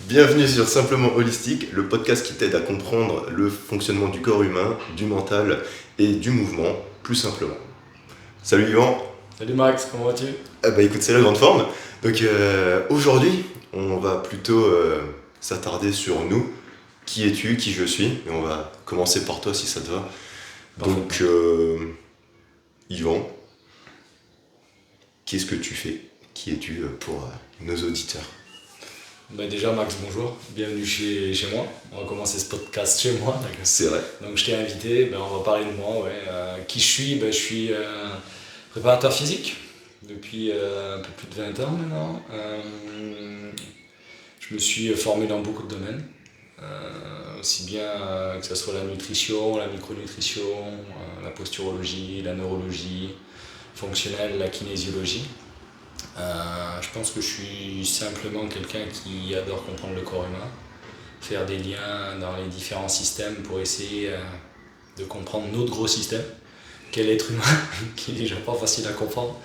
Bienvenue sur Simplement Holistique, le podcast qui t'aide à comprendre le fonctionnement du corps humain, du mental et du mouvement, plus simplement. Salut Yvan. Salut Max, comment vas-tu? Écoute, c'est la grande forme. Donc aujourd'hui, on va plutôt s'attarder sur nous. Qui es-tu, qui je suis? Et on va commencer par toi si ça te va. Donc Yvan, qu'est-ce que tu fais? Qui es-tu pour nos auditeurs? Déjà Max, bonjour, bienvenue chez moi. On va commencer ce podcast chez moi. C'est vrai. Donc je t'ai invité, on va parler de moi. Qui je suis? Je suis préparateur physique depuis un peu plus de 20 ans maintenant. Je me suis formé dans beaucoup de domaines, aussi bien que ce soit la nutrition, la micronutrition, la posturologie, la neurologie fonctionnelle, la kinésiologie. Je pense que je suis simplement quelqu'un qui adore comprendre le corps humain, faire des liens dans les différents systèmes pour essayer de comprendre notre gros système, qu'est l'être humain, qui est déjà pas facile à comprendre.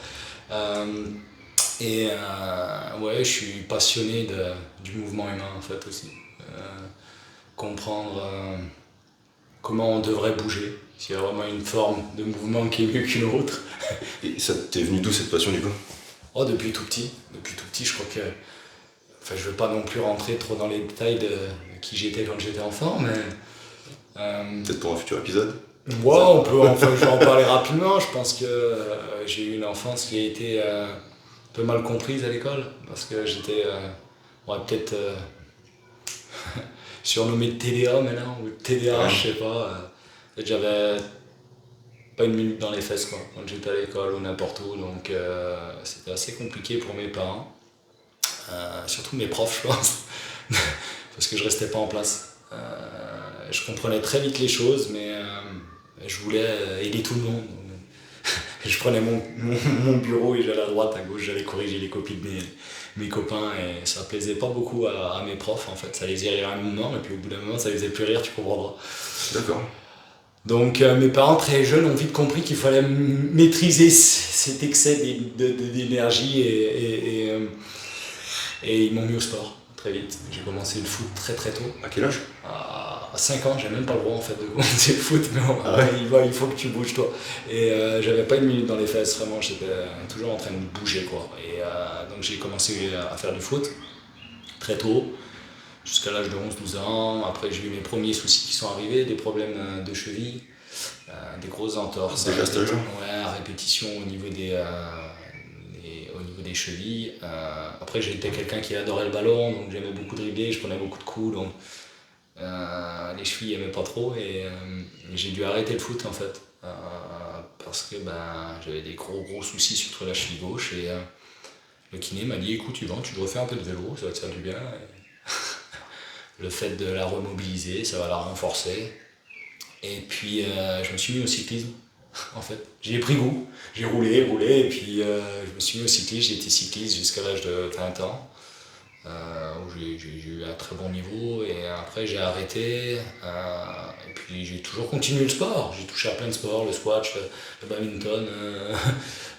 Je suis passionné du mouvement humain en fait aussi. Comprendre comment on devrait bouger, s'il y a vraiment une forme de mouvement qui est mieux qu'une autre. Et ça t'est venu d'où cette passion du coup? Depuis tout petit, je crois que... je ne vais pas non plus rentrer trop dans les détails de qui j'étais quand j'étais enfant, mais... Peut-être pour un futur épisode? je vais en parler rapidement. Je pense que j'ai eu une enfance qui a été un peu mal comprise à l'école, parce que j'étais, peut-être surnommé TDA maintenant, ou TDAH, je sais pas. En fait, j'avais pas une minute dans les fesses quoi, quand j'étais à l'école ou n'importe où, donc c'était assez compliqué pour mes parents, surtout mes profs je pense, parce que je restais pas en place. Je comprenais très vite les choses, mais je voulais aider tout le monde. Je prenais mon bureau et j'allais à droite, à gauche, j'allais corriger les copies de mes copains et ça plaisait pas beaucoup à mes profs en fait. Ça les faisait rire un moment et puis au bout d'un moment ça les faisait plus rire, tu comprendras. D'accord. Donc mes parents très jeunes ont vite compris qu'il fallait maîtriser cet excès d'énergie et ils m'ont mis au sport très vite. J'ai commencé le foot très très tôt. À quel âge? À 5 ans, j'ai même pas le droit en fait de commencer le foot, mais il faut que tu bouges toi. Et j'avais pas une minute dans les fesses, vraiment, j'étais toujours en train de bouger quoi. Et donc j'ai commencé à faire du foot très tôt, jusqu'à l'âge de 11-12 ans. Après j'ai eu mes premiers soucis qui sont arrivés, des problèmes de cheville, des grosses entorses. Déjà à cet âge-là? Ouais, à répétition au niveau des chevilles. Après j'ai été quelqu'un qui adorait le ballon, donc j'aimais beaucoup dribbler, je prenais beaucoup de coups, donc les chevilles n'aimaient pas trop et j'ai dû arrêter le foot en fait. Parce que j'avais des gros soucis surtout la cheville gauche et le kiné m'a dit écoute Yvan, tu devrais faire un peu de vélo, ça va te faire du bien. Le fait de la remobiliser, ça va la renforcer. Et puis je me suis mis au cyclisme, en fait. J'y ai pris goût, j'ai roulé, et puis je me suis mis au cyclisme, j'ai été cycliste jusqu'à l'âge de 20 ans, où j'ai eu un très bon niveau, et après j'ai arrêté, et puis j'ai toujours continué le sport. J'ai touché à plein de sports, le squash, le badminton,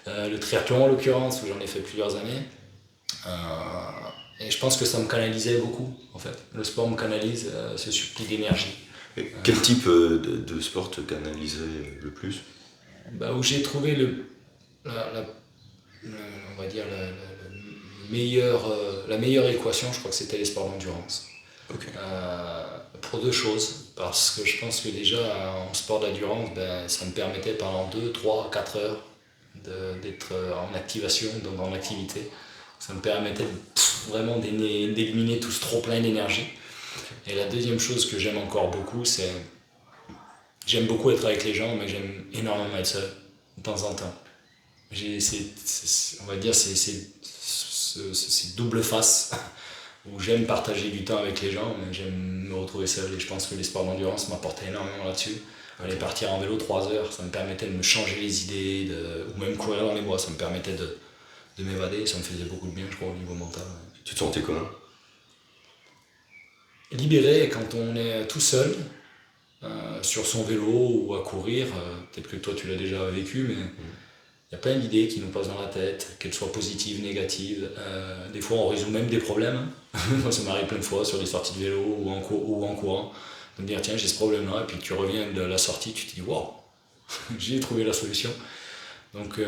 le triathlon en l'occurrence, où j'en ai fait plusieurs années. Et je pense que ça me canalisait beaucoup, en fait. Le sport me canalise ce surplus d'énergie. Et quel type de sport te canalisait le plus? Où j'ai trouvé on va dire la meilleure équation, je crois que c'était les sports d'endurance. Okay. Pour deux choses, parce que je pense que déjà en sport d'endurance, ça me permettait pendant 2, 3, 4 heures d'être en activation, donc en activité. Ça me permettait vraiment d'éliminer tout ce trop plein d'énergie. Et la deuxième chose que j'aime encore beaucoup, c'est j'aime beaucoup être avec les gens, mais j'aime énormément être seul, de temps en temps. On va dire c'est double face, où j'aime partager du temps avec les gens, mais j'aime me retrouver seul. Et je pense que les sports d'endurance m'apportaient énormément là-dessus. Aller partir en vélo 3 heures, ça me permettait de me changer les idées, ou même courir dans les bois, ça me permettait de m'évader, ça me faisait beaucoup de bien, je crois, au niveau mental. Tu te sentais comment? Libéré quand on est tout seul, sur son vélo ou à courir, peut-être que toi tu l'as déjà vécu, mais il y a plein d'idées qui nous passent dans la tête, qu'elles soient positives, négatives. Des fois on résout même des problèmes, Moi, ça m'arrive plein de fois sur des sorties de vélo ou en courant, de me dire tiens, j'ai ce problème-là, et puis tu reviens de la sortie, tu te dis waouh, j'ai trouvé la solution. Donc,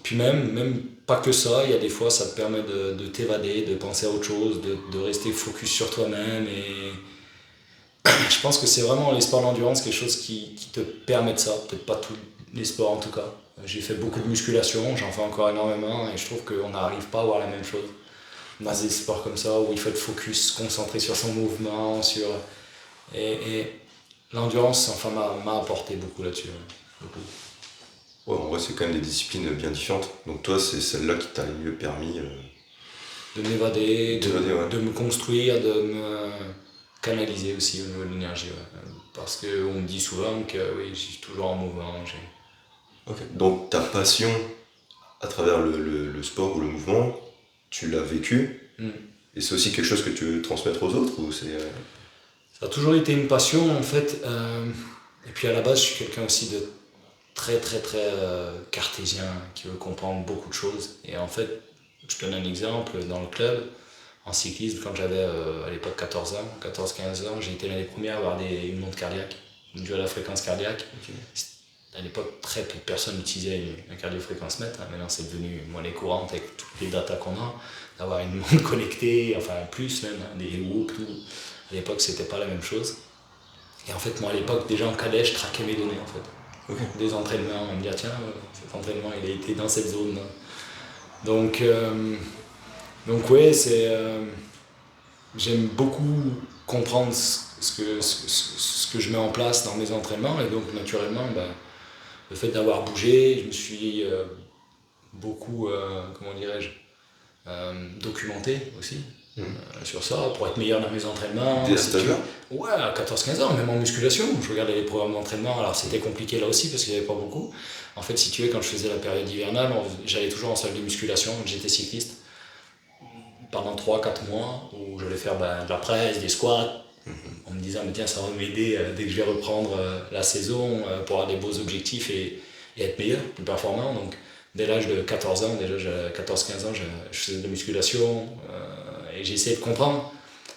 puis même pas que ça, il y a des fois, ça te permet de t'évader, de penser à autre chose, de rester focus sur toi-même. Et je pense que c'est vraiment les sports d'endurance quelque chose qui te permet de ça, peut-être pas tous les sports en tout cas. J'ai fait beaucoup de musculation, j'en fais encore énormément, et je trouve qu'on n'arrive pas à avoir la même chose dans des sports comme ça où il faut être focus, concentré sur son mouvement, et l'endurance enfin, m'a apporté beaucoup là-dessus. Beaucoup. Ouais, en vrai, c'est quand même des disciplines bien différentes. Donc toi, c'est celle-là qui t'a le mieux permis De m'évader, ouais. de me construire, de me canaliser aussi au niveau de l'énergie. Ouais. Parce qu'on me dit souvent que oui, je suis toujours en mouvement. Ok. Donc ta passion à travers le sport ou le mouvement, tu l'as vécu et c'est aussi quelque chose que tu veux transmettre aux autres ou c'est... Ça a toujours été une passion en fait. Et puis à la base, je suis quelqu'un aussi de très très très cartésien, qui veut comprendre beaucoup de choses. Et en fait, je te donne un exemple, dans le club, en cyclisme, quand j'avais à l'époque 14 ans, 14-15 ans, j'ai été l'année première à avoir une montre cardiaque, due à la fréquence cardiaque. Okay. À l'époque, très peu de personnes utilisaient un cardiofréquence-mètre. Maintenant, c'est devenu monnaie courante avec toutes les datas qu'on a, d'avoir une montre connectée, enfin plus même, des Whoop, tout. À l'époque, c'était pas la même chose. Et en fait, moi à l'époque, déjà en cadet, je traquais mes données en fait. Okay. Des entraînements, on me dit tiens, cet entraînement il a été dans cette zone. Donc ouais, j'aime beaucoup comprendre ce que je mets en place dans mes entraînements, et donc naturellement, le fait d'avoir bougé, je me suis beaucoup, comment dirais-je, documenté aussi. Sur ça, pour être meilleur dans mes entraînements. Dès cet âge-là ? Ouais, à 14-15 ans, même en musculation. Je regardais les programmes d'entraînement, alors c'était compliqué là aussi parce qu'il n'y avait pas beaucoup. En fait, si tu veux, quand je faisais la période hivernale, j'allais toujours en salle de musculation, j'étais cycliste pendant 3-4 mois où j'allais faire de la presse, des squats, en me disant mais tiens, ça va m'aider dès que je vais reprendre la saison pour avoir des beaux objectifs et être meilleur, plus performant. Donc dès l'âge de 14 ans, déjà 14-15 ans, je faisais de la musculation. Et j'ai essayé de comprendre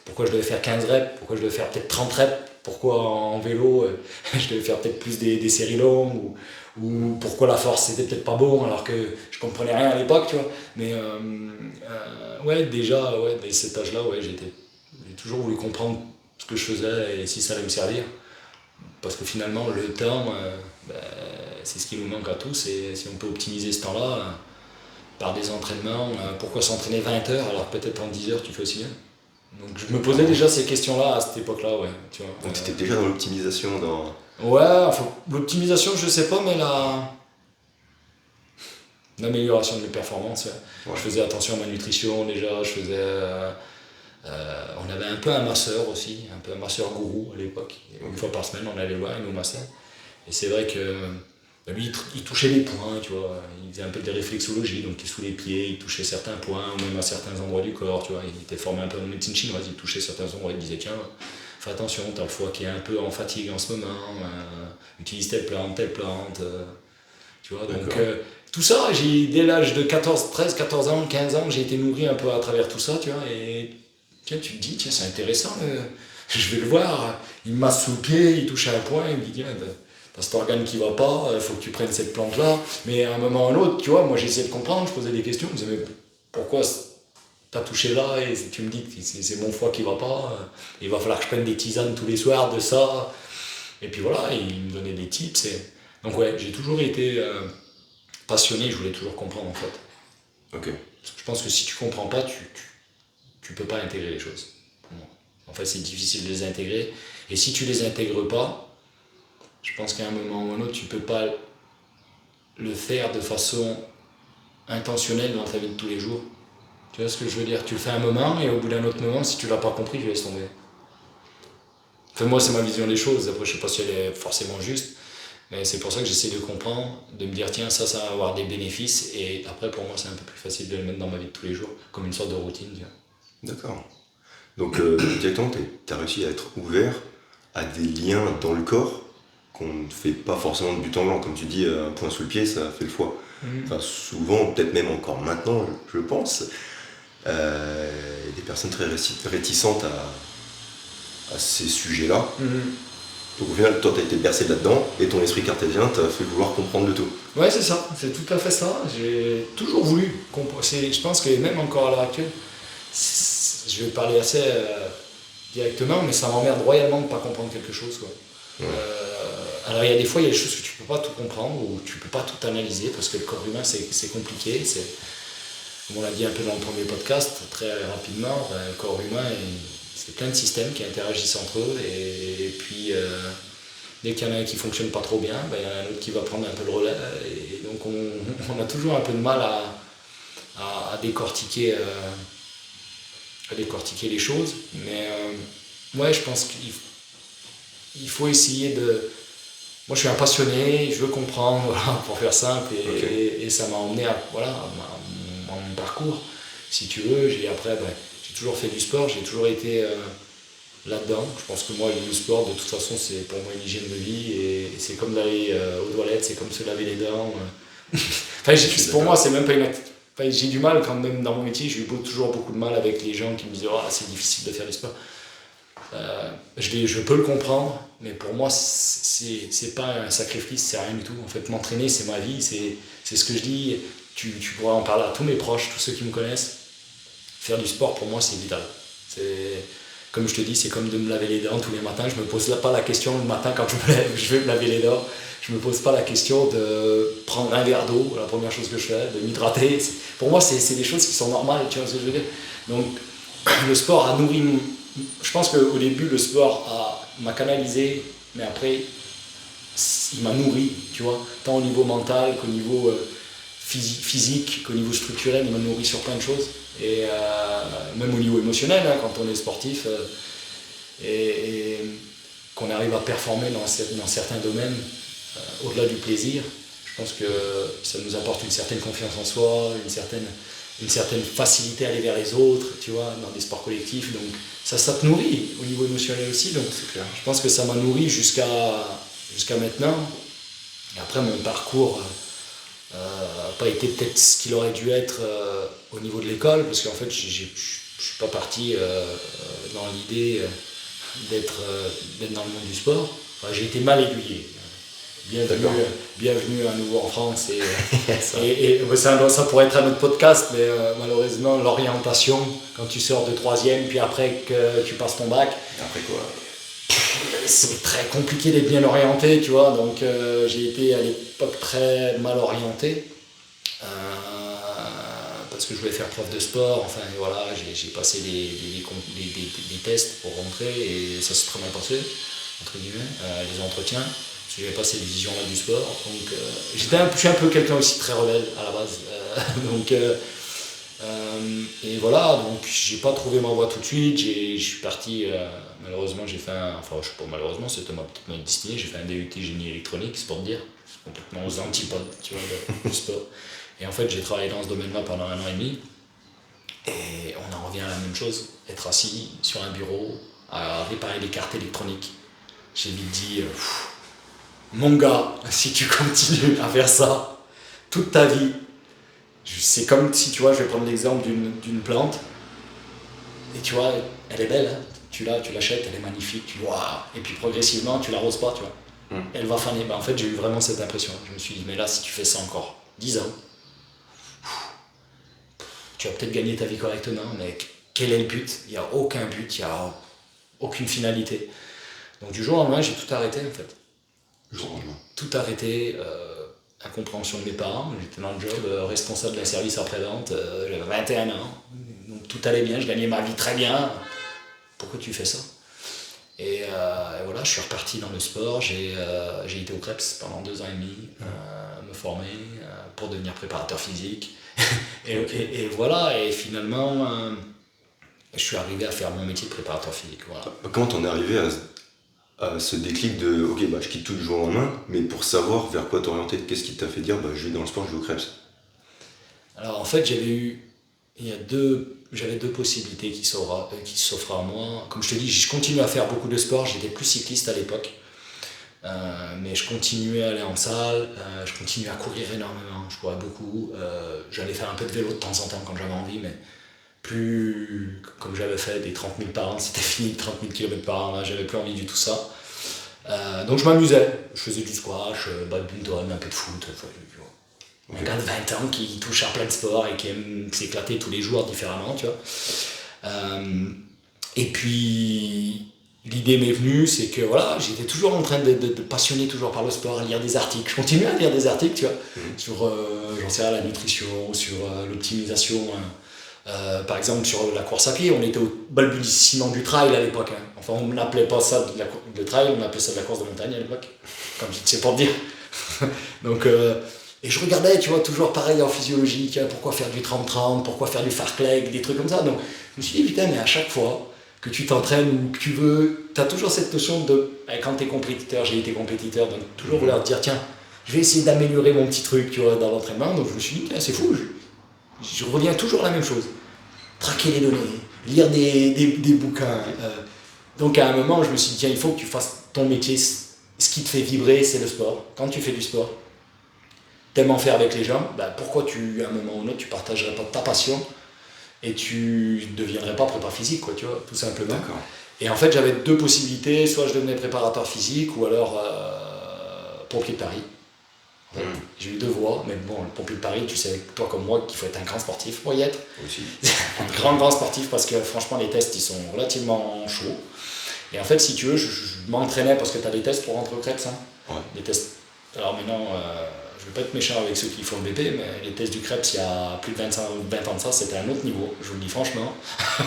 pourquoi je devais faire 15 reps, pourquoi je devais faire peut-être 30 reps, pourquoi en vélo je devais faire peut-être plus des séries longues, ou pourquoi la force c'était peut-être pas bon alors que je comprenais rien à l'époque, tu vois. Mais ouais, déjà, ouais, dès cet âge-là, ouais, j'ai toujours voulu comprendre ce que je faisais et si ça allait me servir. Parce que finalement, le temps, c'est ce qui nous manque à tous, et si on peut optimiser ce temps-là, par des entraînements, pourquoi s'entraîner 20 heures alors peut-être en 10 heures tu fais aussi bien. Donc je me posais déjà ces questions-là à cette époque-là, ouais. Tu vois. Donc tu étais déjà dans l'optimisation, dans... Ouais, enfin, l'optimisation je sais pas, mais l'amélioration de mes performances. Ouais. Je faisais attention à ma nutrition déjà, on avait un peu un masseur aussi, un peu un masseur gourou à l'époque. Une fois par semaine on allait voir, il nous massait. Et c'est vrai que lui, il touchait les points, tu vois, il faisait un peu de réflexologie, donc sous les pieds, il touchait certains points, ou même à certains endroits du corps, tu vois, il était formé un peu en médecine chinoise, il touchait certains endroits, il disait tiens, fais attention, t'as le foie qui est un peu en fatigue en ce moment, utilise telle plante, tu vois, donc tout ça, dès l'âge de 13-14 ans, 15 ans, j'ai été nourri un peu à travers tout ça, tu vois, et tiens, tu te dis, tiens, c'est intéressant, je vais le voir, il me masse sous le pied, il touche à un point, il me dit tiens, t'as cet organe qui va pas, il faut que tu prennes cette plante-là. Mais à un moment ou à un autre, tu vois, moi j'essayais de comprendre, je posais des questions, je me disais mais pourquoi t'as touché là et tu me dis que c'est mon foie qui va pas, il va falloir que je prenne des tisanes tous les soirs de ça. Et puis voilà, il me donnait des tips. Donc ouais, j'ai toujours été passionné, je voulais toujours comprendre en fait. Ok. Parce que je pense que si tu comprends pas, tu peux pas intégrer les choses. En fait, c'est difficile de les intégrer. Et si tu les intègres pas, je pense qu'à un moment ou à un autre, tu ne peux pas le faire de façon intentionnelle dans ta vie de tous les jours. Tu vois ce que je veux dire ? Tu le fais un moment et au bout d'un autre moment, si tu ne l'as pas compris, tu laisses tomber. Enfin, moi, c'est ma vision des choses. Après, je ne sais pas si elle est forcément juste, mais c'est pour ça que j'essaie de comprendre, de me dire tiens, ça va avoir des bénéfices, et après, pour moi, c'est un peu plus facile de le mettre dans ma vie de tous les jours, comme une sorte de routine. Tu vois. D'accord. Donc, directement, tu as réussi à être ouvert à des liens dans le corps qu'on ne fait pas forcément de but en blanc. Comme tu dis, un point sous le pied, ça fait le foie. Enfin, souvent, peut-être même encore maintenant, je pense, des personne très réticente à ces sujets-là. Donc au final, toi, tu as été bercé là-dedans, et ton esprit cartésien t'a fait vouloir comprendre le tout. Ouais, c'est ça, c'est tout à fait ça. J'ai toujours voulu comprendre. Je pense que même encore à l'heure actuelle, je vais parler assez directement, mais ça m'emmerde royalement de ne pas comprendre quelque chose, quoi. Ouais. Alors il y a des fois, il y a des choses que tu peux pas tout comprendre ou tu peux pas tout analyser parce que le corps humain c'est compliqué. Comme on l'a dit un peu dans le premier podcast, très rapidement, le corps humain, c'est plein de systèmes qui interagissent entre eux et puis dès qu'il y en a un qui fonctionne pas trop bien, il y en a un autre qui va prendre un peu le relais et donc on a toujours un peu de mal à décortiquer les choses. Mais ouais, je pense qu'il faut essayer de... Moi je suis un passionné, je veux comprendre, voilà, pour faire simple, et ça m'a emmené à mon parcours, si tu veux. J'ai toujours fait du sport, j'ai toujours été là-dedans. Je pense que moi, le sport, de toute façon, c'est pour moi une hygiène de vie, et c'est comme d'aller aux toilettes, c'est comme se laver les dents. Pour moi, c'est même pas une activité. J'ai du mal, quand même, dans mon métier, j'ai eu toujours beaucoup de mal avec les gens qui me disent « Oh, c'est difficile de faire du sport ». Je peux le comprendre, mais pour moi c'est pas un sacrifice, c'est rien du tout. En fait, m'entraîner c'est ma vie, c'est ce que je dis. Tu pourras en parler à tous mes proches, tous ceux qui me connaissent. Faire du sport pour moi c'est vital. Comme je te dis, c'est comme de me laver les dents tous les matins. Je me pose pas la question le matin quand je me lève, je vais me laver les dents. Je me pose pas la question de prendre un verre d'eau, la première chose que je fais, de m'hydrater. Pour moi c'est des choses qui sont normales, tu vois ce que je veux dire. Donc le sport a nourri. Je pense qu'au début, le sport m'a canalisé, mais après, il m'a nourri, tu vois, tant au niveau mental qu'au niveau physique, qu'au niveau structurel, il m'a nourri sur plein de choses. Et même au niveau émotionnel, hein, quand on est sportif et qu'on arrive à performer dans certains domaines, au-delà du plaisir, je pense que ça nous apporte une certaine confiance en soi, une certaine facilité à aller vers les autres, tu vois, dans des sports collectifs. Donc ça te nourrit au niveau émotionnel aussi. Donc je pense que ça m'a nourri jusqu'à maintenant. Et après, mon parcours n'a pas été peut-être ce qu'il aurait dû être au niveau de l'école, parce qu'en fait, je ne suis pas parti dans l'idée d'être dans le monde du sport. Enfin, j'ai été mal aiguillé. Bienvenue à nouveau en France, et ça pourrait être un autre podcast, mais malheureusement l'orientation quand tu sors de 3e puis après que tu passes ton bac, après quoi, c'est très compliqué d'être bien orienté, tu vois. Donc j'ai été à l'époque très mal orienté parce que je voulais faire prof de sport. Enfin voilà, j'ai passé des tests pour rentrer et ça s'est très mal passé, entre guillemets, les entretiens. J'avais pas cette vision-là du sport, donc je suis un peu quelqu'un aussi très rebelle à la base, et voilà, donc j'ai pas trouvé ma voie tout de suite. Je suis parti, malheureusement je sais pas, malheureusement c'était ma petite destinée, j'ai fait un DUT génie électronique, c'est pour te dire, complètement aux antipodes, tu vois, du sport. Et en fait j'ai travaillé dans ce domaine-là pendant 1 an et demi, et on en revient à la même chose, être assis sur un bureau à réparer des cartes électroniques. J'ai vite dit mon gars, si tu continues à faire ça toute ta vie, c'est comme si, tu vois, je vais prendre l'exemple d'une plante, et tu vois, elle est belle, hein, tu l'achètes, elle est magnifique, et puis progressivement, tu l'arroses pas, tu vois, elle va faner. En fait, j'ai eu vraiment cette impression. Je me suis dit, mais là, si tu fais ça encore 10 ans, tu vas peut-être gagner ta vie correctement, mais quel est le but? Il n'y a aucun but, il n'y a aucune finalité. Donc du jour au lendemain, j'ai tout arrêté, en fait. Tout arrêté, incompréhension de mes parents. J'étais dans le job responsable d'un service après-vente, j'avais 21 ans, donc tout allait bien, je gagnais ma vie très bien. Pourquoi tu fais ça? Et voilà, je suis reparti dans le sport, j'ai été au CREPS pendant 2 ans et demi, me former pour devenir préparateur physique. et voilà, et finalement, je suis arrivé à faire mon métier de préparateur physique. Voilà. Comment t'en es arrivé à ce déclic de ok, je quitte tout du jour au lendemain, mais pour savoir vers quoi t'orienter, qu'est-ce qui t'a fait dire je vais dans le sport, je vais au CREPS? Alors en fait, j'avais 2 possibilités qui s'offraient à moi. Comme je te dis, je continuais à faire beaucoup de sport, j'étais plus cycliste à l'époque, mais je continuais à aller en salle, je continuais à courir énormément, je courais beaucoup, j'allais faire un peu de vélo de temps en temps quand j'avais envie, mais plus comme j'avais fait des 30 000 par an, c'était fini, 30 000 km par an, là, j'avais plus envie du tout ça. Donc je m'amusais, je faisais du squash, badminton, un peu de foot. Un gars de 20 ans qui touche à plein de sports et qui aime s'éclater tous les jours différemment, tu vois. Et puis l'idée m'est venue, c'est que voilà, j'étais toujours en train de passionner toujours par le sport, à lire des articles. Je continue à lire des articles, tu vois, sur j'en sais rien, la nutrition, sur l'optimisation. Par exemple, sur la course à pied, on était au balbutiement du trail à l'époque. Hein. Enfin, on n'appelait pas ça de trail, on appelait ça de la course de montagne à l'époque, comme c'est pour dire. Donc, et je regardais, tu vois, toujours pareil en physiologie, pourquoi faire du 30-30, pourquoi faire du fartlek, des trucs comme ça. Donc, je me suis dit, putain, mais à chaque fois que tu t'entraînes ou que tu veux, tu as toujours cette notion de, quand tu es compétiteur, j'ai été compétiteur, donc toujours vouloir te dire, tiens, je vais essayer d'améliorer mon petit truc, tu vois, dans l'entraînement. Donc, je me suis dit, c'est fou, je reviens toujours à la même chose. Traquer les données, lire des bouquins. Donc à un moment, je me suis dit, tiens, il faut que tu fasses ton métier. Ce qui te fait vibrer, c'est le sport. Quand tu fais du sport, t'aimes en faire avec les gens, pourquoi à un moment ou un autre, tu partagerais pas ta passion et tu deviendrais pas prépa physique, quoi, tu vois, tout simplement. D'accord. Et en fait, j'avais deux possibilités, soit je devenais préparateur physique ou alors pompier de Paris. J'ai eu deux voies, mais bon, le pompier de Paris, tu sais, toi comme moi, qu'il faut être un grand sportif pour y être. Aussi. Un grand sportif parce que franchement, les tests, ils sont relativement chauds. Et en fait, si tu veux, je m'entraînais parce que tu as des tests pour rentrer au CREPS. Hein. Ouais. Des tests. Alors maintenant, je ne vais pas être méchant avec ceux qui font le BP, mais les tests du CREPS, il y a plus de 20 ans de ça, c'était un autre niveau. Je vous le dis franchement.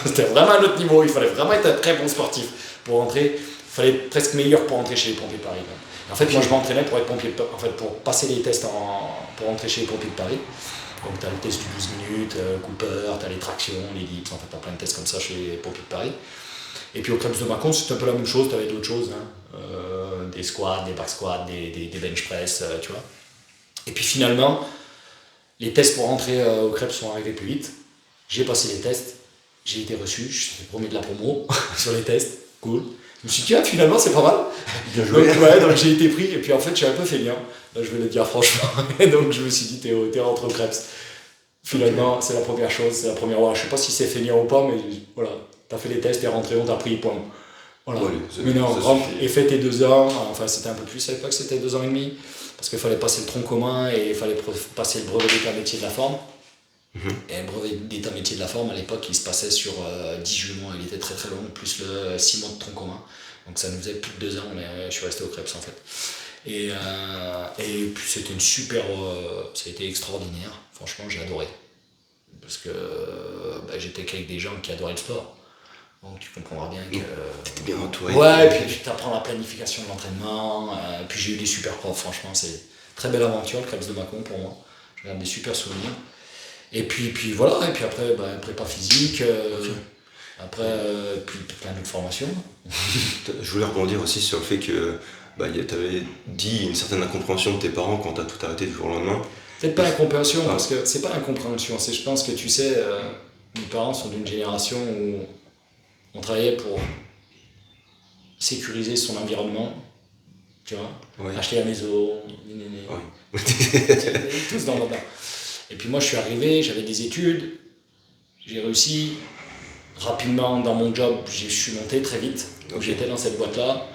C'était vraiment un autre niveau. Il fallait vraiment être un très bon sportif pour rentrer. Il fallait être presque meilleur pour rentrer chez les pompiers de Paris. En fait, moi, je m'entraînais pour être pompier, pour passer les tests pour rentrer chez les pompiers de Paris. Donc, tu as le test du 12 minutes, Cooper, tu as les tractions, les dips, en fait, tu as plein de tests comme ça chez les pompiers de Paris. Et puis, au CREPS de Mâcon, c'était un peu la même chose, tu avais d'autres choses, hein. Des squats, des back squats, des bench press, tu vois. Et puis, finalement, les tests pour rentrer au CREPS sont arrivés plus vite. J'ai passé les tests, j'ai été reçu, je suis premier de la promo sur les tests, cool. Je me suis dit, finalement, c'est pas mal. Bien joué. Donc j'ai été pris, et puis en fait, je suis un peu feignant. Là, je vais le dire franchement. Et donc, je me suis dit, t'es rentré au CREPS. Finalement, c'est la première chose, c'est la première fois. Je sais pas si c'est feignant ou pas, mais voilà, t'as fait les tests, t'es rentré, on t'a pris, point. Voilà. Ouais, mais non, rentre et fais tes 2 ans. Enfin, c'était un peu plus à l'époque, c'était 2 ans et demi. Parce qu'il fallait passer le tronc commun et il fallait passer le brevet d'état métier de la forme. Et le brevet d'état métier de la forme, à l'époque, il se passait sur 18 mois, il était très très long, plus le 6 mois de tronc commun. Donc ça nous faisait plus de 2 ans, je suis resté au CREPS en fait. Et puis c'était une super. Ça a été extraordinaire, franchement, j'ai adoré. Parce que j'étais avec des gens qui adoraient le sport. Donc tu comprendras bien que. T'étais bien entouré. Ouais, et puis tu apprends la planification de l'entraînement. Puis j'ai eu des super profs, franchement, c'est une très belle aventure, le CREPS de Mâcon pour moi. Je garde des super souvenirs. Et puis voilà, et puis après, prépa physique, après, plein d'autres formations. Je voulais rebondir aussi sur le fait que tu avais dit une certaine incompréhension de tes parents quand tu as tout arrêté du jour au lendemain. Peut-être pas l'incompréhension, parce que c'est pas l'incompréhension, c'est je pense que tu sais, mes parents sont d'une génération où on travaillait pour sécuriser son environnement, tu vois, acheter la maison, tous dans l'ordre. Et puis moi je suis arrivé, j'avais des études, j'ai réussi rapidement dans mon job, je suis monté très vite. Donc j'étais dans cette boîte-là,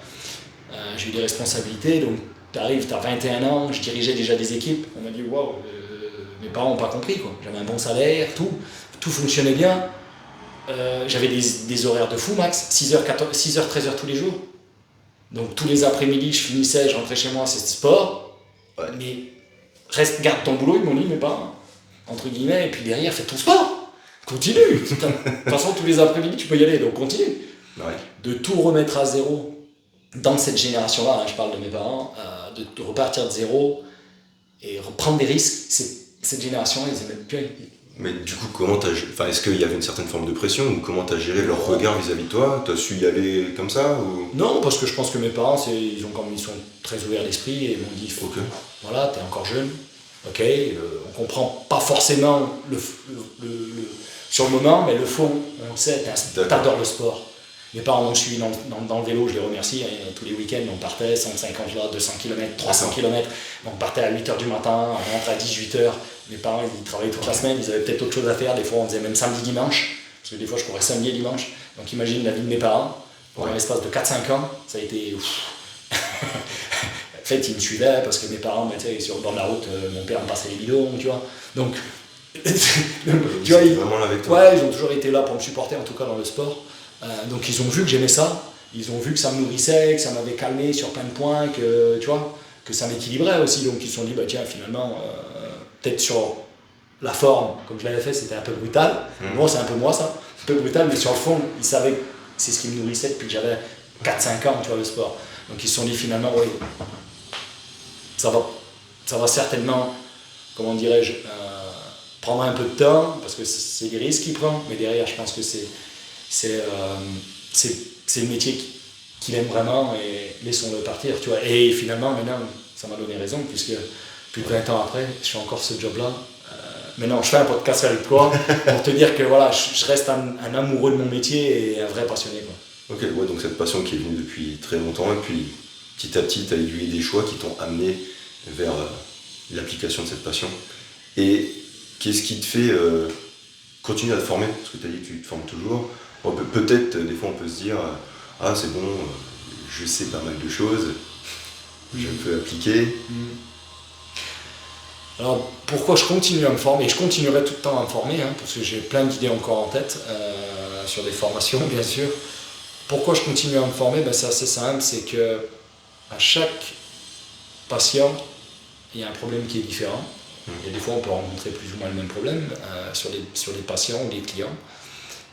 j'ai eu des responsabilités, donc t'arrives, t'as 21 ans, je dirigeais déjà des équipes, on m'a dit waouh, mes parents n'ont pas compris quoi. J'avais un bon salaire, tout fonctionnait bien, j'avais des horaires de fou max, 6h, 13h tous les jours. Donc tous les après-midi je finissais, je rentrais chez moi, c'était sport, mais garde ton boulot, ils m'ont dit mes parents. Entre guillemets, et puis derrière, fais ton sport. Continue. De toute façon, tous les après-midi, tu peux y aller, donc continue. Ouais. De tout remettre à zéro dans cette génération-là, je parle de mes parents, de repartir de zéro et reprendre des risques. Cette génération-là, ils aimaient bien. Mais du coup, est-ce qu'il y avait une certaine forme de pression ou comment tu as géré leur regard vis-à-vis de toi? Tu as su y aller comme ça ou... Non, parce que je pense que mes parents, ils sont très ouverts d'esprit et ils m'ont dit voilà, t'es encore jeune. Ok, on comprend pas forcément sur le moment, mais le fond, on sait, t'adores le sport. Mes parents m'ont suivi dans le vélo, je les remercie. Tous les week-ends, on partait 150 là, 200 km, 300 km. On partait à 8h du matin, on rentrait à 18h. Mes parents, ils travaillaient toute la semaine, ils avaient peut-être autre chose à faire. Des fois, on faisait même samedi, dimanche. Parce que des fois, je courais samedi et dimanche. Donc imagine la vie de mes parents. Pendant l'espace de 4-5 ans, ça a été... En fait, ils me suivaient parce que mes parents, sur le bord de la route, mon père me passait les bidons, tu vois. Donc, tu vois, vraiment là avec toi. Ouais, ils ont toujours été là pour me supporter, en tout cas dans le sport. Donc ils ont vu que j'aimais ça. Ils ont vu que ça me nourrissait, que ça m'avait calmé sur plein de points, que, tu vois, que ça m'équilibrait aussi. Donc ils se sont dit, bah tiens, finalement, peut-être sur la forme, comme je l'avais fait, c'était un peu brutal. Bon, c'est un peu moi ça, un peu brutal, mais sur le fond, ils savaient que c'est ce qui me nourrissait depuis que j'avais 4-5 ans, tu vois, le sport. Donc ils se sont dit finalement, oui, ça va certainement, comment dirais-je, prendre un peu de temps, parce que c'est des risques qu'il prend, mais derrière, je pense que c'est le métier qu'il aime vraiment, et laissons-le partir, tu vois. Et finalement, maintenant, ça m'a donné raison, puisque plus de 20 ans après, je fais encore ce job-là. Maintenant, je fais un podcast avec toi pour te dire que voilà, je reste un amoureux de mon métier et un vrai passionné, quoi. Ok, ouais, donc cette passion qui est venue depuis très longtemps, et puis petit à petit, tu as aiguillé des choix qui t'ont amené vers l'application de cette passion. Et qu'est-ce qui te fait continuer à te former? Parce que tu as dit que tu te formes toujours. Bon, peut-être, des fois, on peut se dire ah, c'est bon, je sais pas mal de choses, je peux appliquer. Alors, pourquoi je continue à me former? Et je continuerai tout le temps à me former, parce que j'ai plein d'idées encore en tête, sur des formations, bien sûr. Pourquoi je continue à me former? C'est assez simple, c'est que à chaque patient, il y a un problème qui est différent. Et des fois, on peut rencontrer plus ou moins le même problème sur les patients ou les clients.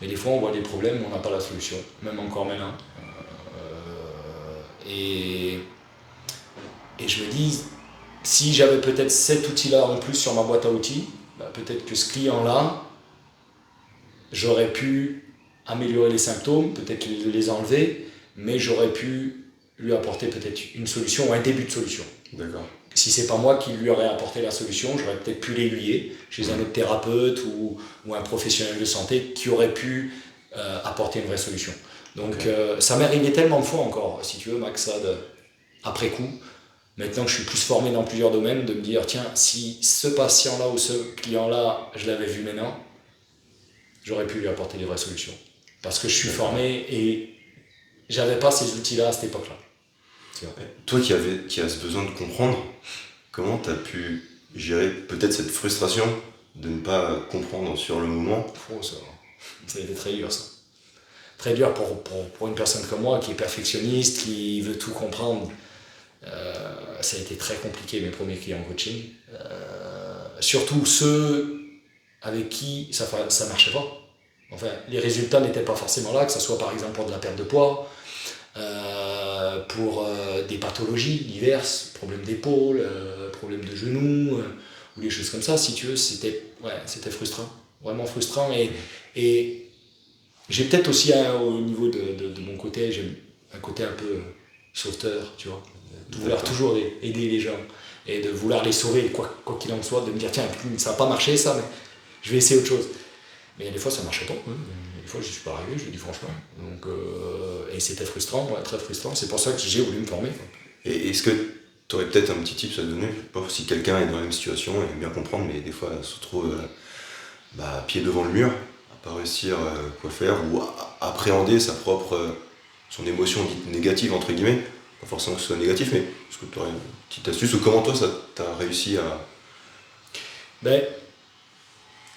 Mais des fois, on voit des problèmes où on n'a pas la solution, même encore maintenant. Et je me dis, si j'avais peut-être cet outil-là en plus sur ma boîte à outils, peut-être que ce client-là, j'aurais pu améliorer les symptômes, peut-être les enlever, mais j'aurais pu lui apporter peut-être une solution ou un début de solution. D'accord. Si c'est pas moi qui lui aurais apporté la solution, j'aurais peut-être pu l'aiguiller chez un autre thérapeute ou un professionnel de santé qui aurait pu apporter une vraie solution. Donc ça m'est arrivé tellement de fois encore, si tu veux, Max, ça, après coup. Maintenant que je suis plus formé dans plusieurs domaines, de me dire, tiens, si ce patient-là ou ce client-là, je l'avais vu maintenant, j'aurais pu lui apporter des vraies solutions. Parce que je suis formé et j'avais pas ces outils-là à cette époque-là. Toi qui as ce besoin de comprendre, comment tu as pu gérer peut-être cette frustration de ne pas comprendre sur le moment? Ça a été très dur, ça. Très dur pour une personne comme moi qui est perfectionniste, qui veut tout comprendre. Ça a été très compliqué, mes premiers clients en coaching. Surtout ceux avec qui ça ne marchait pas. Enfin, les résultats n'étaient pas forcément là, que ce soit par exemple pour de la perte de poids, pour des pathologies diverses, problèmes d'épaule, problèmes de genoux, ou des choses comme ça, si tu veux, c'était frustrant, vraiment frustrant. Et j'ai peut-être aussi, au niveau de mon côté, j'ai un côté un peu sauveteur, tu vois, de vouloir toujours aider les gens et de vouloir les sauver, quoi qu'il en soit, de me dire tiens, ça n'a pas marché ça, mais je vais essayer autre chose. Mais des fois ça ne marchait pas, des fois je ne suis pas arrivé, je le dis franchement. Donc, et c'était frustrant, très frustrant, c'est pour ça que j'ai voulu me former. Et est-ce que tu aurais peut-être un petit tips à donner? Je sais pas si quelqu'un est dans la même situation et bien comprendre, mais des fois se trouve pied devant le mur, à pas réussir quoi faire, ou appréhender son émotion dite négative, entre guillemets. Pas forcément que ce soit négatif, mais est-ce que tu aurais une petite astuce, ou comment toi ça t'a réussi à...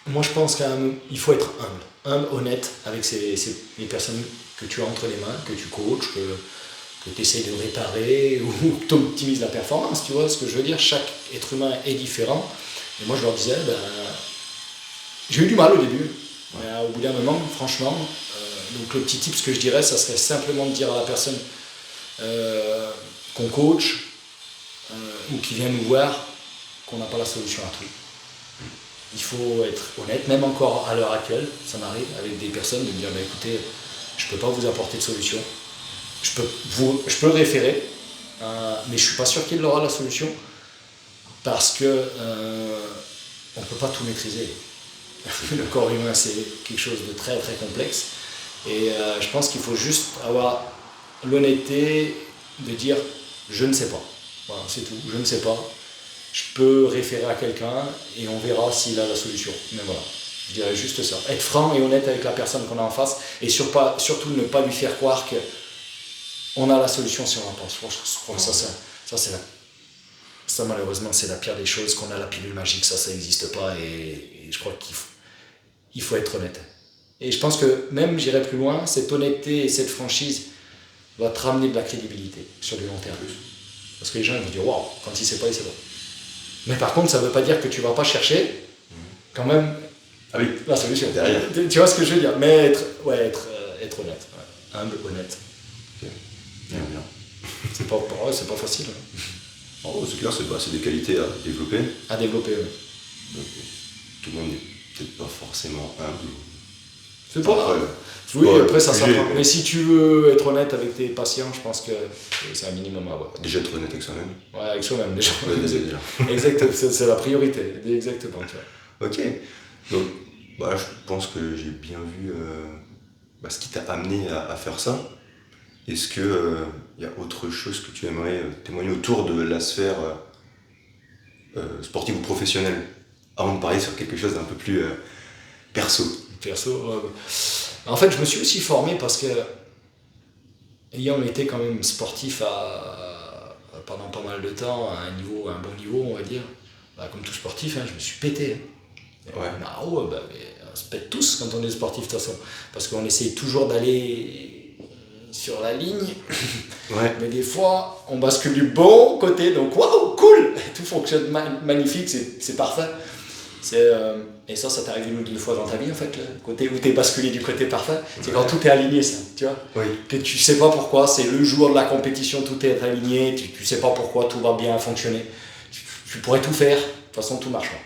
Moi je pense qu'il faut être humble, honnête avec les personnes que tu as entre les mains, que tu coaches, que tu essayes de réparer ou que tu optimises la performance, tu vois ce que je veux dire. Chaque être humain est différent. Et moi je leur disais, j'ai eu du mal au début, mais au bout d'un moment, franchement, donc le petit tip, ce que je dirais, ça serait simplement de dire à la personne qu'on coach ou qui vient nous voir qu'on n'a pas la solution à tout. Il faut être honnête, même encore à l'heure actuelle, ça m'arrive avec des personnes de me dire écoutez, je ne peux pas vous apporter de solution, je peux le référer, mais je ne suis pas sûr qu'il aura la solution parce que on ne peut pas tout maîtriser. Le corps humain, c'est quelque chose de très très complexe et je pense qu'il faut juste avoir l'honnêteté de dire je ne sais pas. Voilà, c'est tout, je ne sais pas. Je peux référer à quelqu'un et on verra s'il a la solution. Mais voilà. Je dirais juste ça. Être franc et honnête avec la personne qu'on a en face et surtout ne pas lui faire croire qu'on a la solution si on la pense. Je crois que ça malheureusement c'est la pire des choses, qu'on a la pilule magique, ça n'existe pas et je crois qu'il faut être honnête. Et je pense que même j'irai plus loin, cette honnêteté et cette franchise va te ramener de la crédibilité sur du long terme. Parce que les gens vont dire waouh, quand il sait pas, il sait pas. Mais par contre, ça ne veut pas dire que tu vas pas chercher quand même la solution. Derrière. Tu vois ce que je veux dire? Mais être honnête. Ouais. Humble, honnête. Ok. Bien. C'est pas facile. Hein. Oh, c'est clair, c'est des qualités à développer. À développer, oui. Donc, tout le monde n'est peut-être pas forcément humble. C'est pas. Oui, après ça s'apprend. Mais si tu veux être honnête avec tes patients, je pense que c'est un minimum à avoir. Déjà être honnête avec soi-même. Ouais, avec soi-même déjà. Déjà. Exactement, c'est la priorité. Exactement. Tu vois. Ok. Donc, je pense que j'ai bien vu ce qui t'a amené à faire ça. Est-ce que y a autre chose que tu aimerais témoigner autour de la sphère sportive ou professionnelle, avant de parler sur quelque chose d'un peu plus perso? En fait, je me suis aussi formé parce que, ayant été quand même sportif pendant pas mal de temps, à un bon niveau, on va dire, comme tout sportif, je me suis pété. Ouais. On se pète tous quand on est sportif de toute façon, parce qu'on essaye toujours d'aller sur la ligne, ouais. Mais des fois, on bascule du bon côté, donc waouh, cool, tout fonctionne magnifique, c'est parfait. Et ça t'arrive une ou deux fois dans ta vie, en fait, le côté où t'es basculé du côté parfait, c'est quand tout est aligné, ça, tu vois. Oui. Que tu sais pas pourquoi, c'est le jour de la compétition, tout est aligné, tu sais pas pourquoi, tout va bien fonctionner. Tu pourrais tout faire, de toute façon, tout marche pas.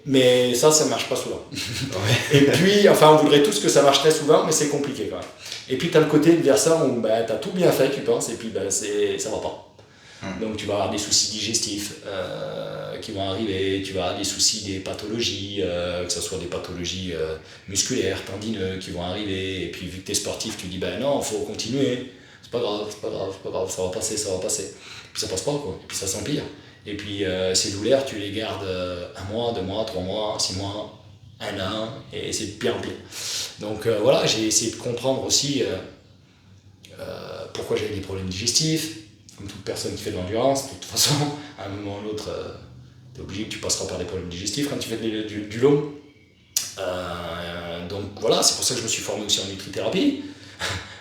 Mais ça marche pas souvent. Ouais. Et puis, on voudrait tous que ça marche très souvent, mais c'est compliqué quand même. Et puis, tu as le côté de ça où tu as tout bien fait, tu penses, et puis ça va pas. Donc, tu vas avoir des soucis digestifs qui vont arriver, tu vas avoir des soucis, des pathologies, que ce soit des pathologies musculaires, tendineuses qui vont arriver. Et puis, vu que tu es sportif, tu dis non, il faut continuer. C'est pas grave, ça va passer. Puis ça passe pas, quoi. Et puis ça s'empire. Et puis ces douleurs, tu les gardes 1 mois, 2 mois, 3 mois, 6 mois, 1 an, et c'est de pire en pire. Donc voilà, j'ai essayé de comprendre aussi pourquoi j'avais des problèmes digestifs, comme toute personne qui fait de l'endurance. De toute façon, à un moment ou l'autre, t'es obligé que tu passeras par des problèmes digestifs quand tu fais du long. Donc voilà, c'est pour ça que je me suis formé aussi en nutrithérapie.